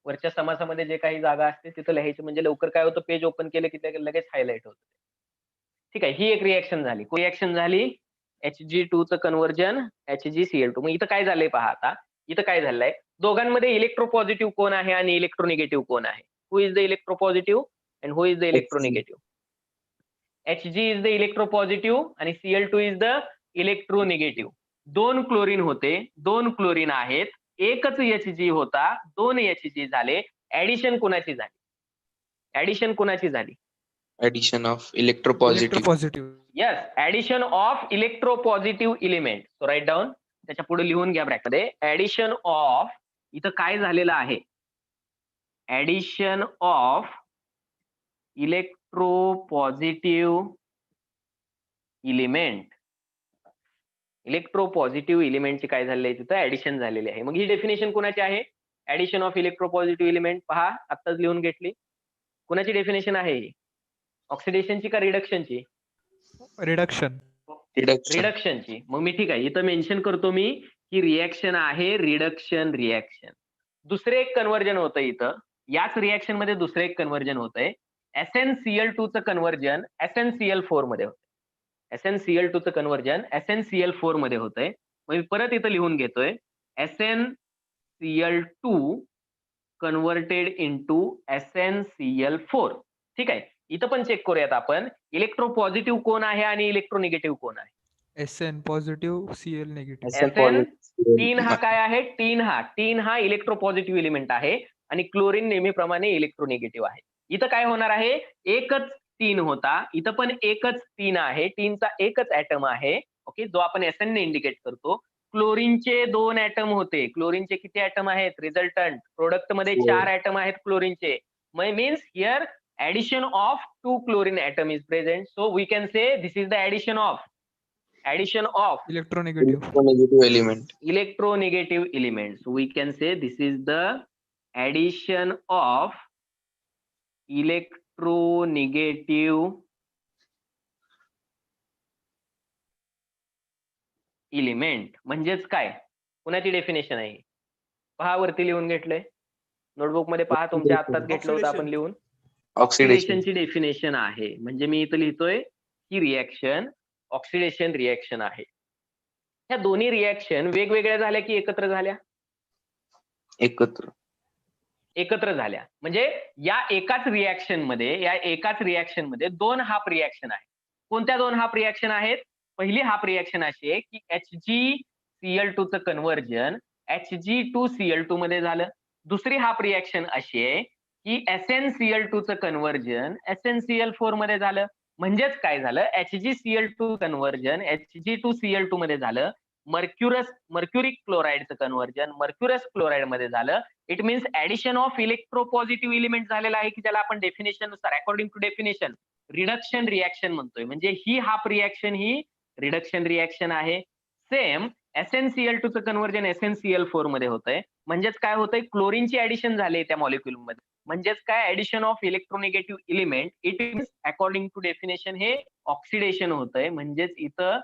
वरच्या समासामध्ये जे काही जागा असते तिथं लिहायचं, म्हणजे लवकर काय होतं? पेज ओपन केलं की लगेच हायलाइट होतं. ठीक आहे, ही एक रिॲक्शन झाली. कोण रिॲक्शन झाली? Hg2 चं कन्व्हर्जन HgCl2. मग इथं काय झालंय पहा. आता इथं काय झालंय? दोघांमध्ये इलेक्ट्रोपॉझिटिव्ह कोण आहे आणि इलेक्ट्रोनिगेटिव्ह कोण आहे? Who is the electropositive and who is the electronegative? Hg is the electropositive आणि Cl2 इज द इलेक्ट्रोनिगेटिव्ह. दोन क्लोरीन होते, दोन क्लोरीन आहेत, एकच Hg होता, दोन Hg झाले. ऍडिशन कोणाची झाली? ऍडिशन कोणाची झाली? Addition of electropositive. Yes, addition of electropositive element. So write down. त्याच्या पुढे लिहून घ्या ब्रॅकेटमध्ये. ऍडिशन ऑफ, इथं काय झालेलं आहे? Addition of electropositive element. Electropositive इलिमेंटची काय झालेली आहे? तिथं ऍडिशन झालेली आहे. मग ही डेफिनेशन कोणाची आहे? Addition of electropositive element. पहा आत्ताच लिहून घेतली. कुणाची डेफिनेशन आहे ही? ऑक्सिडेशनची का रिडक्शनची? रिडक्शन. रिडक्शन. रिडक्शनची. मग मी ठीक आहे, इथं मेन्शन करतो मी की रिएक्शन आहे रिडक्शन रिएक्शन. दुसरे एक कन्व्हर्जन होतं इथं, याच रिएक्शन मध्ये दुसरं एक कन्व्हर्जन होतंय. SnCl2 चं कन्व्हर्जन SnCl4 मध्ये होतं. SnCl2 चं कन्व्हर्जन SnCl4 मध्ये होतंय. मग मी परत इथं लिहून घेतोय SnCl2 कन्व्हर्टेड इंटू SnCl4. ठीक आहे. इथं पण चेक करूयात आपण, इलेक्ट्रो पॉझिटिव्ह कोण आहे आणि इलेक्ट्रो निगेटिव्ह कोण आहे? SN positive, Cl negative. SN SN positive. 3 हा काय आहे? 3 हा इलेक्ट्रो पॉझिटिव्ह एलिमेंट आहे आणि क्लोरीन नेहमीप्रमाणे इलेक्ट्रो निगेटिव्ह आहे. इथं काय होणार आहे? एकच 3 होता, इथं पण एकच 3 आहे. 3 चा एकच ॲटम आहे, ओके, जो आपण SN ने इंडिकेट करतो. क्लोरीनचे 2 ॲटम होते. क्लोरीनचे किती ॲटम आहेत? रिझल्टंट प्रोडक्ट मध्ये 4 ॲटम आहेत क्लोरीनचे. Means here addition of 2 chlorine atom is present, so we can say this is the addition of इलेक्ट्रोनिगेटिव्ह. Electronegative element. electronegative elements. So we can say this is the addition of electronegative element. म्हणजेच काय? कुणाची definition आहे? पहा वरती लिहून घेतलंय notebook मध्ये, पहा तुमच्या आत्ताच घेतलं होतं आपण लिहून. Oxidation. ऑक्सिडेशनची डेफिनेशन आहे. म्हणजे मी इथं लिहितोय ही रिएक्शन ऑक्सिडेशन रिएक्शन आहे. ह्या दोन्ही रिएक्शन वेगवेगळ्या झाल्या की एकत्र झाल्या? एकत्र. एकत्र झाल्या. म्हणजे या एकाच रिएक्शन मध्ये 2 हाफ रिएक्शन आहे. कोणत्या 2 हाफ रिएक्शन आहेत? पहिली हाफ रिएक्शन अशी आहे की HgCl2 चं कन्व्हर्जन Hg2Cl2 मध्ये झालं. दुसरी हाफ रिएक्शन अशी आहे की SnCl2 चं कन्व्हर्जन SnCl4 मध्ये झालं. म्हणजेच काय झालं? HgCl2 कन्व्हर्जन Hg2Cl2 मध्ये झालं. मर्क्युरिक क्लोराईडचं कन्व्हर्जन मर्क्युरस क्लोराईड मध्ये झालं. It means addition of electropositive element झालेला आहे की ज्याला आपण डेफिनेशन नुसार according to definition reduction reaction म्हणतोय. म्हणजे ही हाफ रिएक्शन ही रिडक्शन रिएक्शन आहे. सेम SnCl2 चं कन्व्हर्जन SnCl4 मध्ये होतंय. म्हणजेच काय होतंय? क्लोरीनची ऍडिशन झाली त्या मॉलिक्युल मध्ये. म्हणजेच काय? Addition of electronegative element. It means according to definition हे ऑक्सिडेशन होतंय. म्हणजेच इथं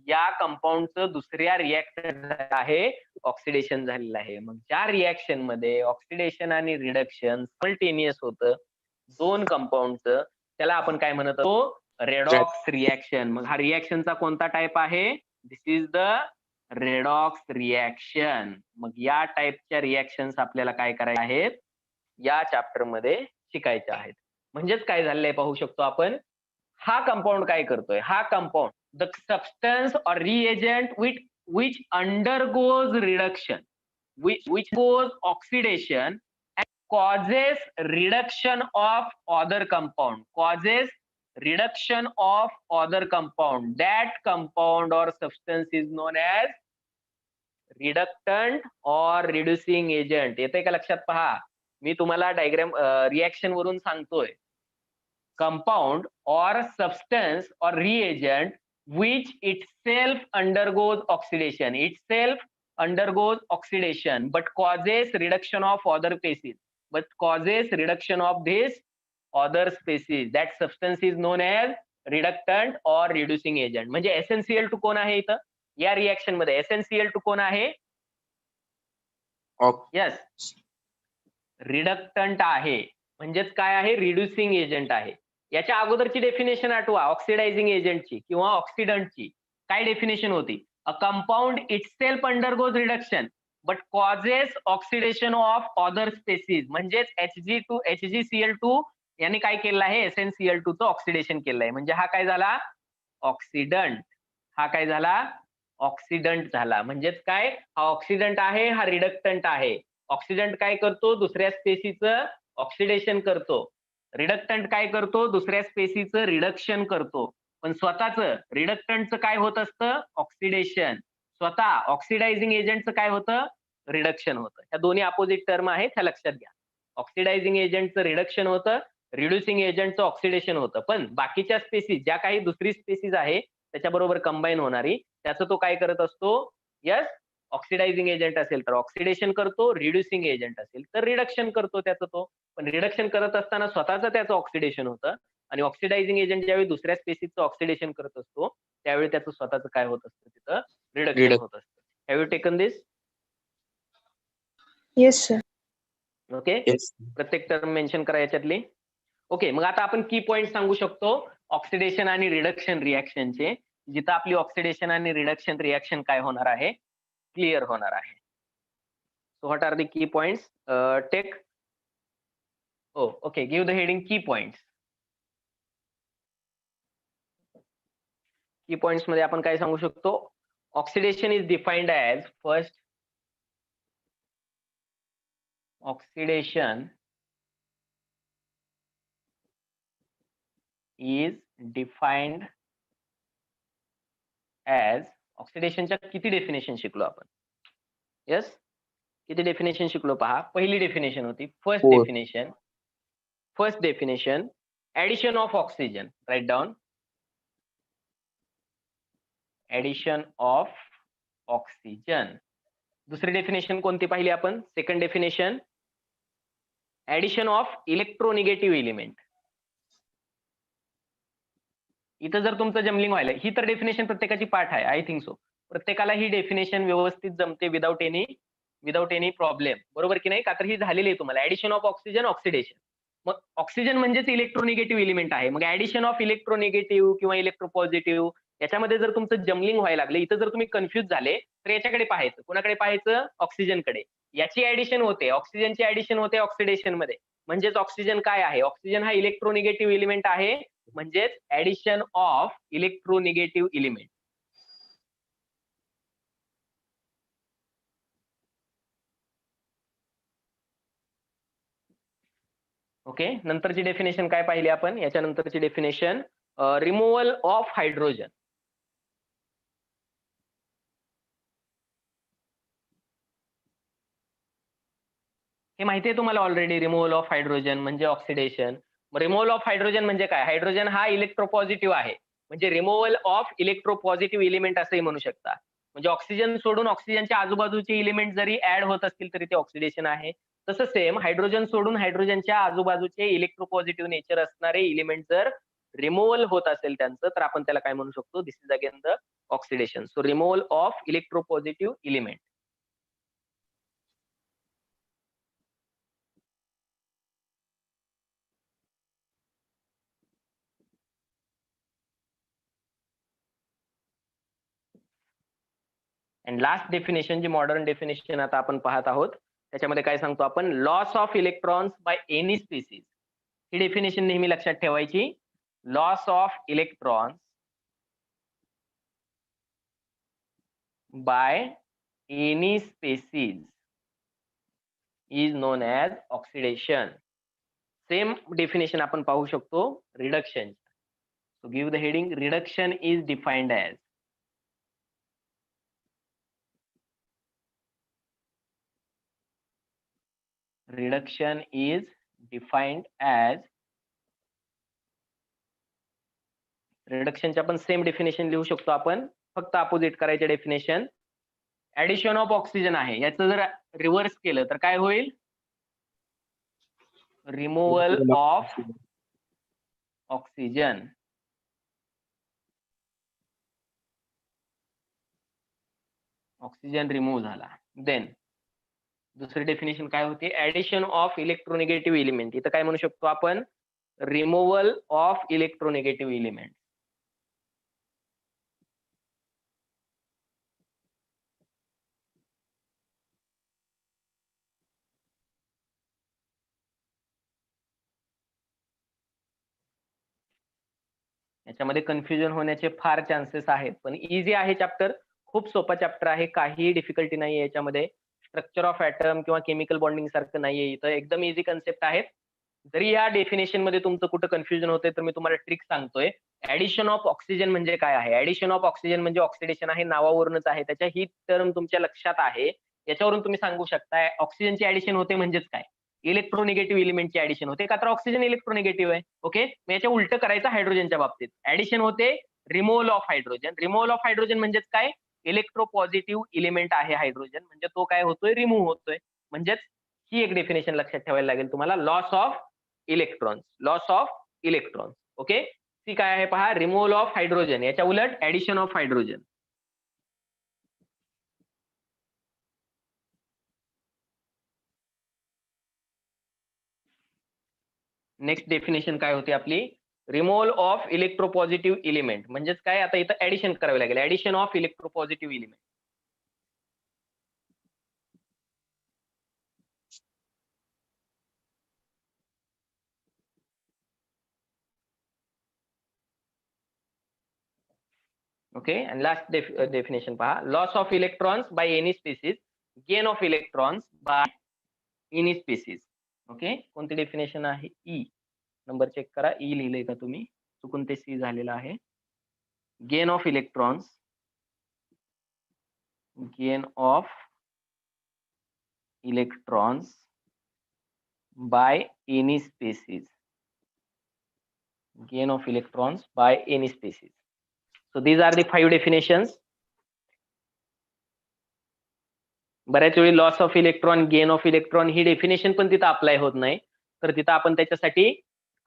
या कंपाऊंडचं दुसऱ्या रिएक्शन आहे ऑक्सिडेशन झालेलं आहे. मग ज्या रिएक्शन मध्ये ऑक्सिडेशन आणि रिडक्शन सायमल्टेनियस होतं 2 कंपाऊंडचं, त्याला आपण काय म्हणत आहोत? Redox reaction. मग हा रिएक्शनचा कोणता टाइप आहे? दिस इज द रेडॉक्स रिएक्शन. मग या टाइपच्या रिएक्शन्स आपल्याला काय करायचे आहेत? या चॅप्टर मध्ये शिकायच्या आहेत. म्हणजेच काय झालंय पाहू शकतो आपण, हा कंपाऊंड काय करतोय? हा compound the substance or reagent which undergoes reduction, which goes oxidation and causes reduction of other compound, that compound or substance is known as reductant or reducing agent. येते का लक्षात? पहा, मी तुम्हाला डायग्राम रिएक्शन वरून सांगतोय. Compound or substance or reagent which itself undergoes oxidation but causes reduction of other species, other species, that substance is known as reductant or reducing agent. म्हणजे SnCl2 कोण आहे इथं या रिएक्शन मध्ये? SnCl2 कोण आहे? यस, रिडक्टंट आहे. म्हणजेच काय आहे? रिड्युसिंग एजंट आहे. याच्या अगोदरची डेफिनेशन आठवा ऑक्सिडायझिंग एजंटची किंवा ऑक्सिडंटची. काय डेफिनेशन होती? A compound itself undergoes reduction but causes oxidation of other species. म्हणजेच HgCl2 यांनी काय केलं आहे? SnCl2 चं ऑक्सिडेशन केलं आहे. म्हणजे हा काय झाला? ऑक्सिडंट. हा काय झाला? ऑक्सिडंट झाला. म्हणजेच काय? हा ऑक्सिडंट आहे, हा रिडक्टंट आहे. ऑक्सिडंट काय करतो? दुसऱ्या स्पेसीचं ऑक्सिडेशन करतो. रिडक्टंट काय करतो? दुसऱ्या स्पेसीचं रिडक्शन करतो. पण स्वतःचं रिडक्टंटचं काय होत असतं? ऑक्सिडेशन. स्वतः ऑक्सिडायझिंग एजंटचं काय होतं? रिडक्शन होतं. ह्या दोन्ही अपोजिट टर्म आहेत, ह्या लक्षात घ्या. ऑक्सिडायझिंग एजंटचं रिडक्शन होतं, रिड्युसिंग एजंटचं ऑक्सिडेशन होतं. पण बाकीच्या स्पेसीज, ज्या काही दुसरी स्पेसीज आहे त्याच्याबरोबर कंबाईन होणारी, त्याचं तो काय करत असतो? यस, ऑक्सिडायझिंग एजंट असेल तर ऑक्सिडेशन करतो, रिड्युसिंग एजंट असेल तर रिडक्शन करतो त्याचं तो. पण रिडक्शन करत असताना स्वतःच त्याचं ऑक्सिडेशन होतं आणि ऑक्सिडायझिंग एजंट ज्यावेळी दुसऱ्या स्पेसिसचं ऑक्सिडेशन करत असतो त्यावेळी त्याचं स्वतःच काय होत असतं तिथं रिडक्शन होत असतं. Have you taken this? Yes sir. Okay, yes. प्रत्येक टर्म मेन्शन करा याच्यातली. ओके, मग आता आपण की पॉइंट सांगू शकतो ऑक्सिडेशन आणि रिडक्शन रिॲक्शनचे, जिथं आपली ऑक्सिडेशन आणि रिडक्शन रिॲक्शन काय होणार आहे, क्लिअर होणार आहे. So what are the key points? Take okay, give the heading key points. Key points मध्ये आपण काय सांगू शकतो? Oxidation is defined as first oxidation is defined as ऑक्सिडेशनच्या किती डेफिनेशन शिकलो आपण? यस, किती डेफिनेशन शिकलो पहा. पहिली डेफिनेशन होती first Four. Definition. First definition addition of oxygen. Right down. Addition of oxygen. दुसरी डेफिनेशन कोणती पाहिली आपण? Second definition addition of electronegative element. इथं जर तुमचं जमलिंग व्हायला, ही तर डेफिनेशन प्रत्येकाची पाठ आहे, आय थिंक सो. प्रत्येकाला ही डेफिनेशन व्यवस्थित जमते विदाउट एनी प्रॉब्लेम, बरोबर की नाही? का तर ही झालेली आहे तुम्हाला. Addition of oxygen, oxidation. मग ऑक्सिजन म्हणजेच इलेक्ट्रोनिगेटिव्ह एलिमेंट आहे. मग ऍडिशन ऑफ इलेक्ट्रोनिगेटिव्ह किंवा इलेक्ट्रोपॉझिटिव्ह याच्यामध्ये जर तुमचं जमलिंग व्हायला लागले, इथं जर तुम्ही कन्फ्युज झाले तर याच्याकडे पाहायचं. कोणाकडे पाहायचं? ऑक्सिजनकडे. याची ऍडिशन होते, ऑक्सिजनची ऍडिशन होते ऑक्सिडेशन मध्ये. म्हणजेच ऑक्सिजन काय आहे? ऑक्सिजन हा इलेक्ट्रोनिगेटिव्ह एलिमेंट आहे, म्हणजेच addition of electronegative element. Okay, नंतरची डेफिनेशन काय पाहिली आपण? याच्या नंतरची डेफिनेशन रिमूव्हल ऑफ हायड्रोजन. हे माहिती आहे तुम्हाला ऑलरेडी. रिमूव्हल ऑफ हायड्रोजन म्हणजे ऑक्सिडेशन. रिमूव्हल ऑफ हायड्रोजन म्हणजे काय? हायड्रोजन हा इलेक्ट्रोपॉझिटिव्ह आहे, म्हणजे रिमूव्हल ऑफ इलेक्ट्रोपॉझिटिव्ह एलिमेंट असंही म्हणू शकता. म्हणजे ऑक्सिजन सोडून ऑक्सिजनच्या आजूबाजूचे एलिमेंट जरी ऍड होत असतील तरी ते ऑक्सिडेशन आहे. तसं सेम हायड्रोजन सोडून हायड्रोजनच्या आजूबाजूचे इलेक्ट्रोपॉझिटिव्ह नेचर असणारे एलिमेंट जर रिमूव्हल होत असेल त्यांचं, तर आपण त्याला काय म्हणू शकतो? This is again the oxidation. So removal of electropositive element. And last definition, जी मॉडर्न डेफिनेशन आता आपण पाहत आहोत, त्याच्यामध्ये काय सांगतो आपण? Loss of electrons by any species. ही डेफिनेशन नेहमी लक्षात ठेवायची. Loss of electrons by any species is known as oxidation. Same definition आपण पाहू शकतो reduction. So give the heading reduction is defined as. Reduction is defined as. रिडक्शनचे आपण same definition लिहू शकतो आपण, फक्त अपोजिट करायचे डेफिनेशन. ऍडिशन ऑफ ऑक्सिजन आहे, याचं जर रिव्हर्स केलं तर काय होईल? Removal of oxygen. Oxygen remove झाला. देन दुसरी डेफिनेशन काय होती? Addition of electronegative element. इथं काय म्हणू शकतो आपण? Removal of electronegative element. याच्यामध्ये कन्फ्युजन होण्याचे फार चान्सेस आहेत, पण इझी आहे चॅप्टर. खूप सोपा चॅप्टर आहे, काही डिफिकल्टी नाही आहे याच्यामध्ये. स्ट्रक्चर ऑफ ऍटम किंवा केमिकल बॉन्डिंग सारखं नाहीये इथं, एकदम इझी कन्सेप्ट आहेत. जरी या डेफिनेशन मध्ये तुमचं कुठं कन्फ्युजन होतंय तर मी तुम्हाला ट्रिक सांगतोय. ऍडिशन ऑफ ऑक्सिजन म्हणजे काय आहे? ऍडिशन ऑफ ऑक्सिजन म्हणजे ऑक्सिडेशन आहे, नावावरूनच आहे. त्याच्या ही टर्म तुमच्या लक्षात आहे, याच्यावरून तुम्ही सांगू शकता ऑक्सिजनची ऍडिशन होते म्हणजेच काय? इलेक्ट्रोनिगेटिव्ह एलिमेंटची ऍडिशन होते, का तर ऑक्सिजन इलेक्ट्रोनिगेटिव्ह आहे. ओके, मग याच्या उलट करायचं हायड्रोजनच्या बाबतीत. ऍडिशन होते removal of hydrogen. Removal of hydrogen म्हणजेच काय? इलेक्ट्रोपॉझिटिव्ह एलिमेंट आहे हायड्रोजन, म्हणजे तो काय होतोय? रिमूव्ह होतोय. म्हणजेच ही एक डेफिनेशन लक्षात ठेवायला लागेल तुम्हाला, loss of electrons. Loss of electrons. Okay. See काय आहे पहा, रिमूव्हल ऑफ हायड्रोजन, याच्या उलट addition of hydrogen. Next definition काय होती आपली, रिमूव्हल ऑफ इलेक्ट्रोपॉझिटिव्ह एलिमेंट. म्हणजेच काय, आता इथं ऍडिशन करावे लागेल, addition of electropositive element. Okay. आणि लास्ट डेफिनेशन पहा, loss of electrons by any species, gain of electrons by any species. Okay. कोणती डेफिनेशन आहे, ई. नंबर चेक करा, ई लिहिलंय का तुम्ही, चुकून ते सी झालेलं आहे. Gain of electrons, gain of electrons by any species, gain of electrons by any species. So these are the 5 definitions. बऱ्याच वेळी loss of electron, gain of electron he definition पण तिथं अप्लाय होत नाही, तर तिथं आपण त्याच्यासाठी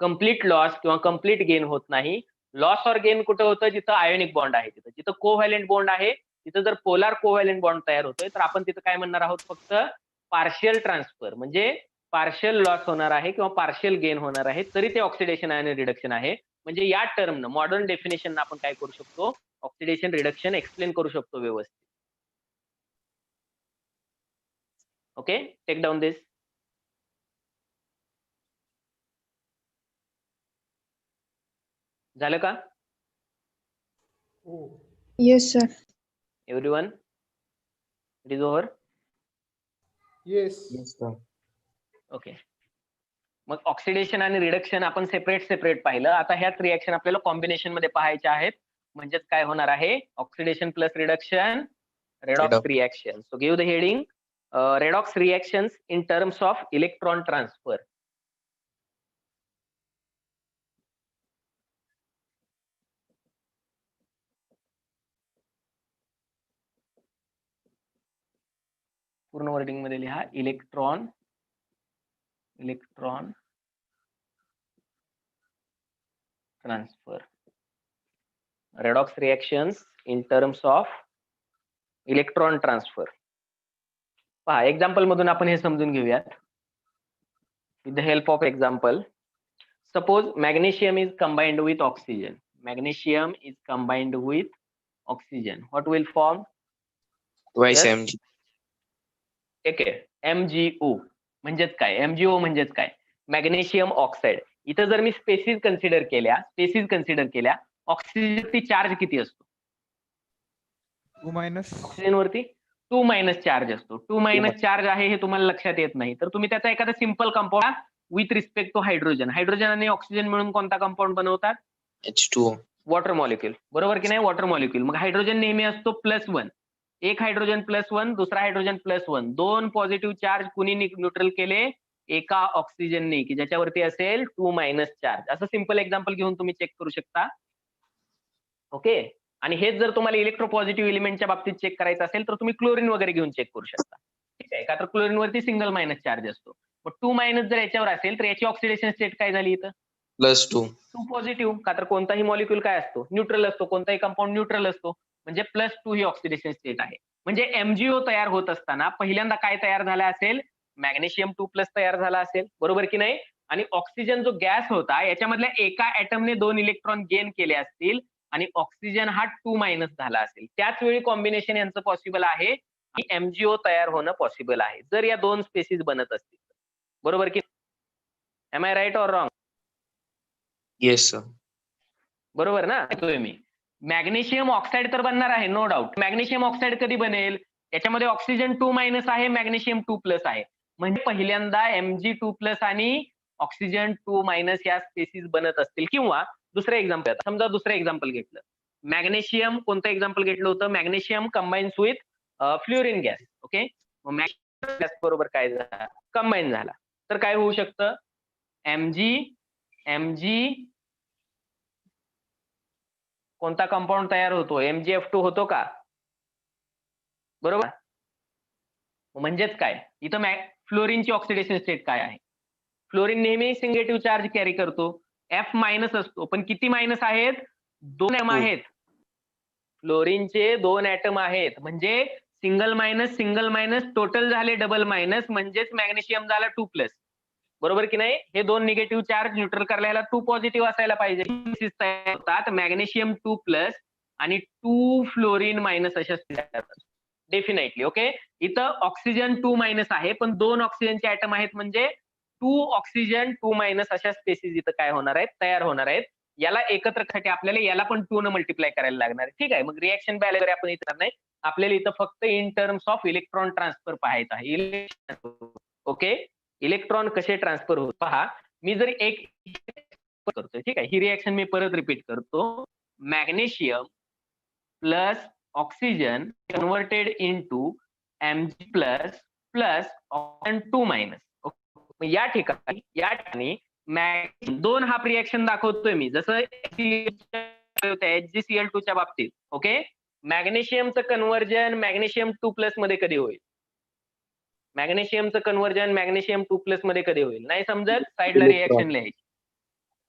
कम्प्लीट लॉस किंवा कम्प्लीट गेन होत नाही. लॉस और गेन कुठं होतं, जिथं आयोनिक बॉन्ड आहे, तिथं जिथं कोव्हॅलेंट बॉन्ड आहे, तिथं जर पोलार कोव्हॅलेंट बॉन्ड तयार होतोय, तर आपण तिथं काय म्हणणार आहोत, फक्त पार्शियल ट्रान्सफर, म्हणजे पार्शियल लॉस होणार आहे किंवा पार्शियल गेन होणार आहे, तरी ते ऑक्सिडेशन आणि रिडक्शन आहे. म्हणजे या टर्मनं, मॉडर्न डेफिनेशन आपण काय करू शकतो, ऑक्सिडेशन रिडक्शन एक्सप्लेन करू शकतो व्यवस्थित. ओके. टेक डाऊन दिस. झालं का Yes, sir. Everyone? It is over. Yes. Okay. मग ऑक्सिडेशन आणि रिडक्शन आपण सेपरेट पाहिलं. आता ह्याच रिएक्शन आपल्याला कॉम्बिनेशन मध्ये पाहायच्या आहेत. म्हणजेच काय होणार आहे, oxidation plus reduction, redox reaction. So give the heading, redox reactions in terms of electron transfer. पूर्ण वर्डिंग मध्ये लिहा, electron transfer, redox reactions in terms of electron transfer. पहा, एक्झाम्पल मधून आपण हे समजून घेऊयात. With the help of example, suppose magnesium is combined with oxygen. Magnesium is combined with oxygen. What will form? Twice Mg. Okay. MgO म्हणजेच काय, MgO म्हणजेच काय, मॅग्नेशियम ऑक्साइड. इथं जर मी स्पेसिस कन्सिडर केल्या, ऑक्सिजन ती चार्ज किती असतो, 2- ऑक्सिजन वरती 2- चार्ज असतो. 2- चार्ज आहे हे तुम्हाला लक्षात येत नाही, तर तुम्ही त्याचा एखादा simple compound with respect two hydrogen, hydrogen आणि ऑक्सिजन मिळून कोणता कंपाऊंड बनवतात, H2O. Water molecule. बरोबर की नाही, वॉटर मॉलिक्यूल. मग हायड्रोजन नेहमी असतो +1. एक हायड्रोजन +1, दुसरा हायड्रोजन +1. 2 पॉझिटिव्ह चार्ज कुणी न्यूट्रल केले, एका ऑक्सिजनने, की ज्याच्यावरती असेल 2- चार्ज. असं सिंपल एक्झाम्पल घेऊन तुम्ही चेक करू शकता. ओके. आणि हेच जर तुम्हाला इलेक्ट्रोपॉझिटिव्ह एलिमेंटच्या बाबतीत चेक करायचं असेल, तर तुम्ही क्लोरीन वगैरे घेऊन चेक करू शकता. ठीक आहे का, तर क्लोरीन वरती सिंगल मायनस चार्ज असतो. मग 2- जर याच्यावर असेल, तर याची ऑक्सिडेशन स्टेट काय झाली इथं, +2. 2 पॉझिटिव्ह. का तर कोणताही मॉलिक्यूल काय असतो, न्यूट्रल असतो, कोणताही कंपाऊंड न्यूट्रल असतो, म्हणजे +2 ही ऑक्सिडेशन स्टेट आहे. म्हणजे MgO तयार होत असताना पहिल्यांदा काय तयार झाला असेल, मॅग्नेशियम 2+ तयार झाला असेल. बरोबर की नाही. आणि ऑक्सिजन जो गॅस होता, याच्यामधल्या एका ऍटमने 2 इलेक्ट्रॉन गेन केले असतील आणि ऑक्सिजन हा 2- झाला असेल. त्याच वेळी कॉम्बिनेशन यांचं पॉसिबल आहे आणि MgO तयार होणं पॉसिबल आहे, जर या 2 स्पेसिस बनत असतील. बरोबर की, am I right or wrong? Yes, sir. बरोबर ना. मी मॅग्नेशियम ऑक्साईड तर बनणार आहे, नो डाऊट. मॅग्नेशियम ऑक्साईड कधी बनेल, याच्यामध्ये ऑक्सिजन 2- आहे, मॅग्नेशियम 2+ आहे. म्हणजे पहिल्यांदा Mg2+ आणि ऑक्सिजन 2- या स्पेसिस बनत असतील. किंवा दुसरं एक्झाम्पल, समजा दुसरं एक्झाम्पल घेतलं, मॅग्नेशियम, कोणतं एक्झाम्पल घेतलं होतं, magnesium combines with fluorine gas. Okay. Gas बरोबर काय झाला, कंबाईन झाला, तर काय होऊ शकतं, Mg कोणता कंपाऊंड तयार होतो, MgF2 होतो का, बरोबर. म्हणजेच काय, इथं फ्लोरीनची ऑक्सिडेशन स्टेट काय आहे? फ्लोरीन नेहमी निगेटिव्ह चार्ज कॅरी करतो. F मायनस असतो, पण किती मायनस आहेत? 2 ऍटम आहेत. फ्लोरीनचे 2 ऍटम आहेत, म्हणजे सिंगल मायनस टोटल झाले डबल मायनस, म्हणजेच मॅग्नेशियम झाला 2+. बरोबर की नाही? हे 2 निगेटिव्ह चार्ज न्यूट्रल करायला 2 पॉझिटिव्ह असायला पाहिजे. होतात मॅग्नेशियम 2+ आणि 2 फ्लोरीन मायनस अशा डेफिनेटली. ओके, इथं ऑक्सिजन 2- आहे, पण 2 ऑक्सिजनचे ऍटम आहेत, म्हणजे 2 ऑक्सिजन 2- अशा स्पेसिस इथं काय होणार आहेत? तयार होणार आहेत. याला एकत्र करण्यासाठी आपल्याला याला पण 2 न मल्टिप्लाय करायला लागणार आहे. ठीक आहे, मग रिएक्शन बॅलन्स आपण इथं नाही, आपल्याला इथं फक्त in terms of electron transfer पाहायचं आहे. ओके, इलेक्ट्रॉन कसे ट्रान्सफर होत पहा. मी जर एक करतोय, ठीक आहे, ही रिएक्शन मी परत रिपीट करतो. Magnesium plus oxygen converted into Mg+ plus oxygen 2-. या ठिकाणी 2 हाफ रिएक्शन दाखवतोय मी, जसं HgCl2 च्या बाबतीत. ओके, मॅग्नेशियमचं कन्व्हर्जन मॅग्नेशियम 2+ मध्ये कधी होईल? मॅग्नेशियमचं कन्व्हर्जन मॅग्नेशियम 2+ मध्ये कधी होईल? नाही समजत, साईडला रिएक्शन लिहायची.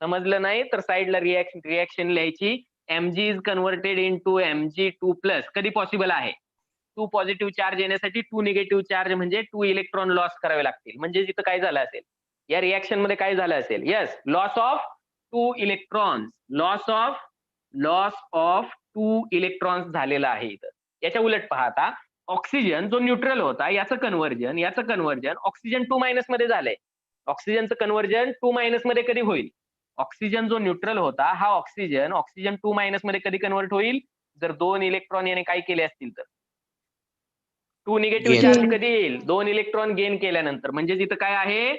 समजलं नाही तर साईडला रिएक्शन लिहायची. Mg is converted into Mg2+. कधी पॉसिबल आहे? 2 पॉझिटिव्ह चार्ज येण्यासाठी 2 निगेटिव्ह चार्ज म्हणजे 2 इलेक्ट्रॉन लॉस करावे लागतील. म्हणजे इथं काय झालं असेल? या रिएक्शन मध्ये काय झालं असेल? Yes, loss of 2 electrons. Loss of 2 electrons झालेला आहे इथं. याच्या उलट पहा आता, ऑक्सिजन जो न्यूट्रल होता याचं कन्व्हर्जन ऑक्सिजन 2- मध्ये झालंय. ऑक्सिजनचं कन्व्हर्जन 2- मध्ये कधी होईल? ऑक्सिजन जो न्यूट्रल होता हा ऑक्सिजन 2- मध्ये कधी कन्व्हर्ट होईल? जर 2 इलेक्ट्रॉन याने काय केले असतील तर. 2 निगेटिव्ह Gain. चार्ज कधी येईल? 2 इलेक्ट्रॉन गेन केल्यानंतर. म्हणजे इथं काय आहे?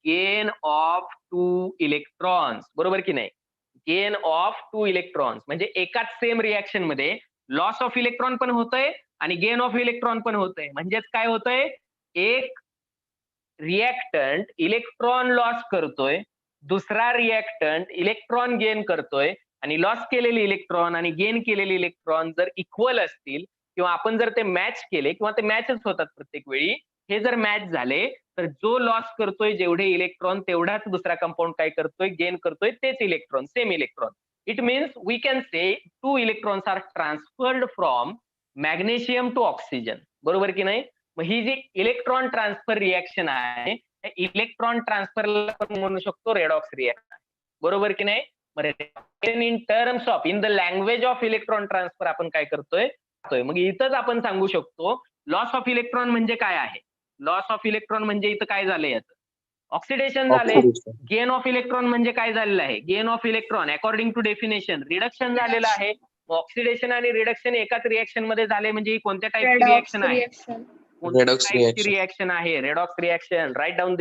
Gain of 2 electrons. बरोबर की नाही? गेन ऑफ 2 इलेक्ट्रॉन्स म्हणजे एकाच सेम रिएक्शन मध्ये लॉस ऑफ इलेक्ट्रॉन पण होतंय आणि गेन ऑफ इलेक्ट्रॉन पण होतंय. म्हणजेच काय होतंय? एक रिएक्टंट इलेक्ट्रॉन लॉस करतोय, दुसरा रिएक्टंट इलेक्ट्रॉन गेन करतोय, आणि लॉस केलेले इलेक्ट्रॉन आणि गेन केलेले इलेक्ट्रॉन जर इक्वल असतील किंवा आपण जर ते मॅच केले, किंवा ते मॅचच होतात प्रत्येक वेळी, हे जर मॅच झाले तर जो लॉस करतोय जेवढे इलेक्ट्रॉन तेवढाच दुसरा कंपाऊंड काय करतोय? गेन करतोय तेच electron, same electron. It means we can say 2 electrons are transferred from magnesium to oxygen. बरोबर की नाही? मग ही जी इलेक्ट्रॉन ट्रान्सफर रिएक्शन आहे, इलेक्ट्रॉन ट्रान्सफरला आपण म्हणू शकतो रेडॉक्स रिएक्शन. बरोबर की नाही? In terms of, in the language of electron transfer आपण काय करतोय? मग इथंच आपण सांगू शकतो लॉस ऑफ इलेक्ट्रॉन म्हणजे काय आहे? लॉस ऑफ इलेक्ट्रॉन म्हणजे इथं काय झालंय? याचं ऑक्सिडेशन झाले. गेन ऑफ इलेक्ट्रॉन म्हणजे काय झालेलं आहे? Gain of electron according to definition reduction झालेलं आहे. ऑक्सिडेशन आणि रिडक्शन एकाच रिएक्शन मध्ये झाले, म्हणजे ही कोणत्या टाईपची रिएक्शन आहे? Redox reaction. रिएक्शन आहे, redox reaction. Right down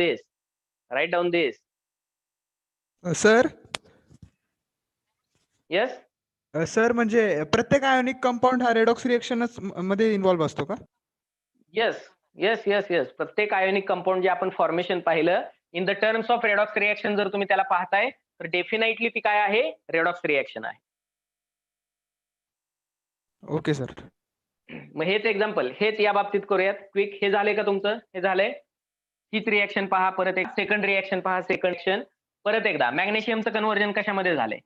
this. Sir yes, sir म्हणजे प्रत्येक आयोनिक कंपाऊंड हा रेडॉक्स रिएक्शनच मध्ये इन्व्हॉल्व्ह असतो का? येस. प्रत्येक आयोनिक कंपाऊंड जे आपण फॉर्मेशन पाहिलं in the terms of redox reaction, जर तुम्ही त्याला पाहताय तर डेफिनेटली ती काय आहे? रेडॉक्स रिएक्शन आहे. Okay sir. मग हेच एक्झाम्पल, हेच या बाबतीत करूयात क्विक. हे झाले का तुमचं? हे झालंय. हीच रिएक्शन पहा, परत एक सेकंड रिएक्शन पहा. सेकंड रिएक्शन परत एकदा, मॅग्नेशियमचं कन्व्हर्जन कशामध्ये झालंय?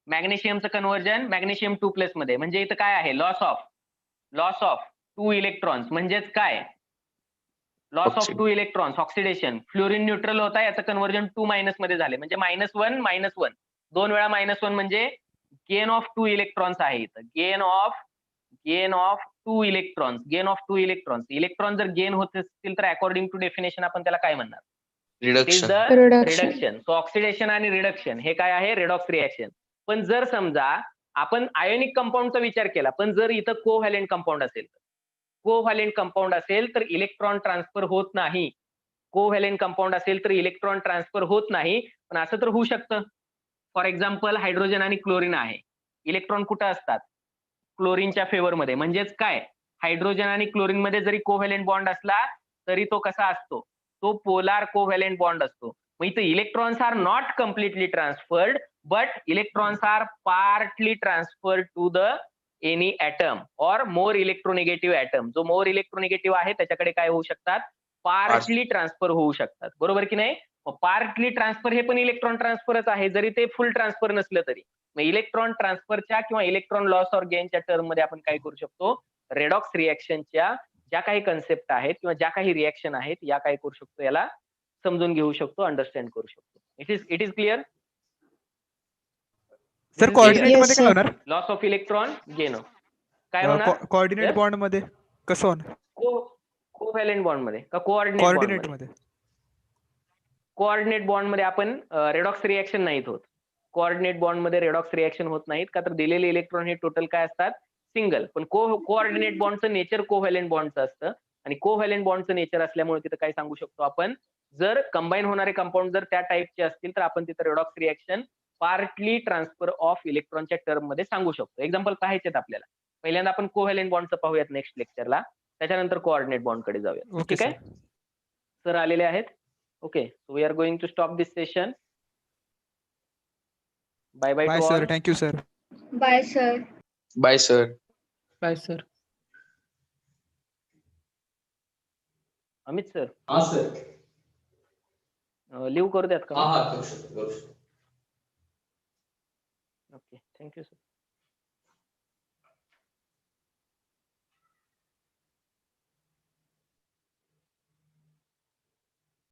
मॅग्नेशियमचं कन्व्हर्जन मॅग्नेशियम 2+ मध्ये. म्हणजे इथं काय आहे? Loss of 2 electrons. म्हणजेच काय? Loss of 2 electrons, oxidation. Fluorine neutral होता, याचं कन्व्हर्जन 2- मध्ये झाले, म्हणजे -1 2 वेळा -1 म्हणजे गेन ऑफ 2 इलेक्ट्रॉन्स आहे इथं. Gain of 2 electrons. इलेक्ट्रॉन जर गेन होत असतील तर अकॉर्डिंग टू डेफिनेशन आपण त्याला काय म्हणणार? रिडक्शन. सो ऑक्सिडेशन आणि रिडक्शन हे काय आहे? Redox reaction. पण जर समजा आपण आयोनिक कंपाऊंडचा विचार केला, पण जर इथं कोव्हॅलेंट कंपाऊंड असेल तर इलेक्ट्रॉन ट्रान्सफर होत नाही. कोव्हॅलेंट कंपाऊंड असेल तर इलेक्ट्रॉन ट्रान्सफर होत नाही. पण असं तर होऊ शकतं. फॉर एक्झाम्पल हायड्रोजन आणि क्लोरीन आहे. इलेक्ट्रॉन कुठं असतात? क्लोरीनच्या फेवरमध्ये. म्हणजेच काय? हायड्रोजन आणि क्लोरीन मध्ये जरी कोव्हॅलेंट बॉन्ड असला तरी तो कसा असतो? तो पोलार कोव्हॅलेंट बॉन्ड असतो. मग इथे electrons are not completely transferred, but electrons are partly transferred to the any atom or more electronegative atom. जो मोर इलेक्ट्रोनिगेटिव्ह आहे त्याच्याकडे काय होऊ शकतात? पार्टली ट्रान्सफर होऊ शकतात, बरोबर की नाही? पार्टली ट्रान्सफर हे पण इलेक्ट्रॉन ट्रान्सफरच आहे, जरी ते फुल ट्रान्सफर नसलं तरी. मग इलेक्ट्रॉन ट्रान्सफरच्या किंवा इलेक्ट्रॉन लॉस ऑर गेनच्या टर्म मध्ये आपण काय करू शकतो, रेडॉक्स रिएक्शनच्या ज्या काही कन्सेप्ट आहेत किंवा ज्या काही रिएक्शन आहेत या काय करू शकतो, याला समजून घेऊ शकतो, अंडरस्टँड करू शकतो. It is clear? Sir coordinate मध्ये काय होणार? लॉस ऑफ इलेक्ट्रॉन गेन काय होणार? कोऑर्डिनेट बॉन्ड मध्ये कसं होणार? कोव्हॅलेंट बॉन्ड मध्ये का कोऑर्डिनेट कोऑर्डिनेट बॉन्ड मध्ये? मध्ये. कोऑर्डिनेट बॉन्ड मध्ये आपण रेडॉक्स रिएक्शन नाहीत होत. कोऑर्डिनेट बॉन्ड मध्ये रेडॉक्स रिएक्शन होत नाहीत का तर दिलेले इलेक्ट्रॉन हे टोटल काय असतात, सिंगल. पण कोऑर्डिनेट बॉन्डचं नेचर कोव्हॅलेंट बॉन्डचं असतं आणि कोव्हॅलेंट बॉन्डचं नेचर असल्यामुळे तिथं काय सांगू शकतो आपण, जर कंबाईन होणारे कंपाऊंड जर त्या टाईपचे असतील तर आपण तिथं redox reaction partly transfer of इलेक्ट्रॉनच्या टर्म मध्ये सांगू शकतो. एक्झाम्पल पाहायचेत आपल्याला. पहिल्यांदा आपण कोव्हॅलेंट बॉन्डचं पाहूयात नेक्स्ट लेक्चरला, त्याच्यानंतर कोऑर्डिनेट बॉन्ड कडे जाऊयात. ओके ठीक आहे? सर आलेले आहेत. Okay, so we are going to stop this session. Bye bye bye to sir, all. Thank you sir. Bye sir. Bye sir. Bye sir. Amit sir हा सर. लिव्ह करू द्यात का? हा करू शकतो. Okay, thank you sir.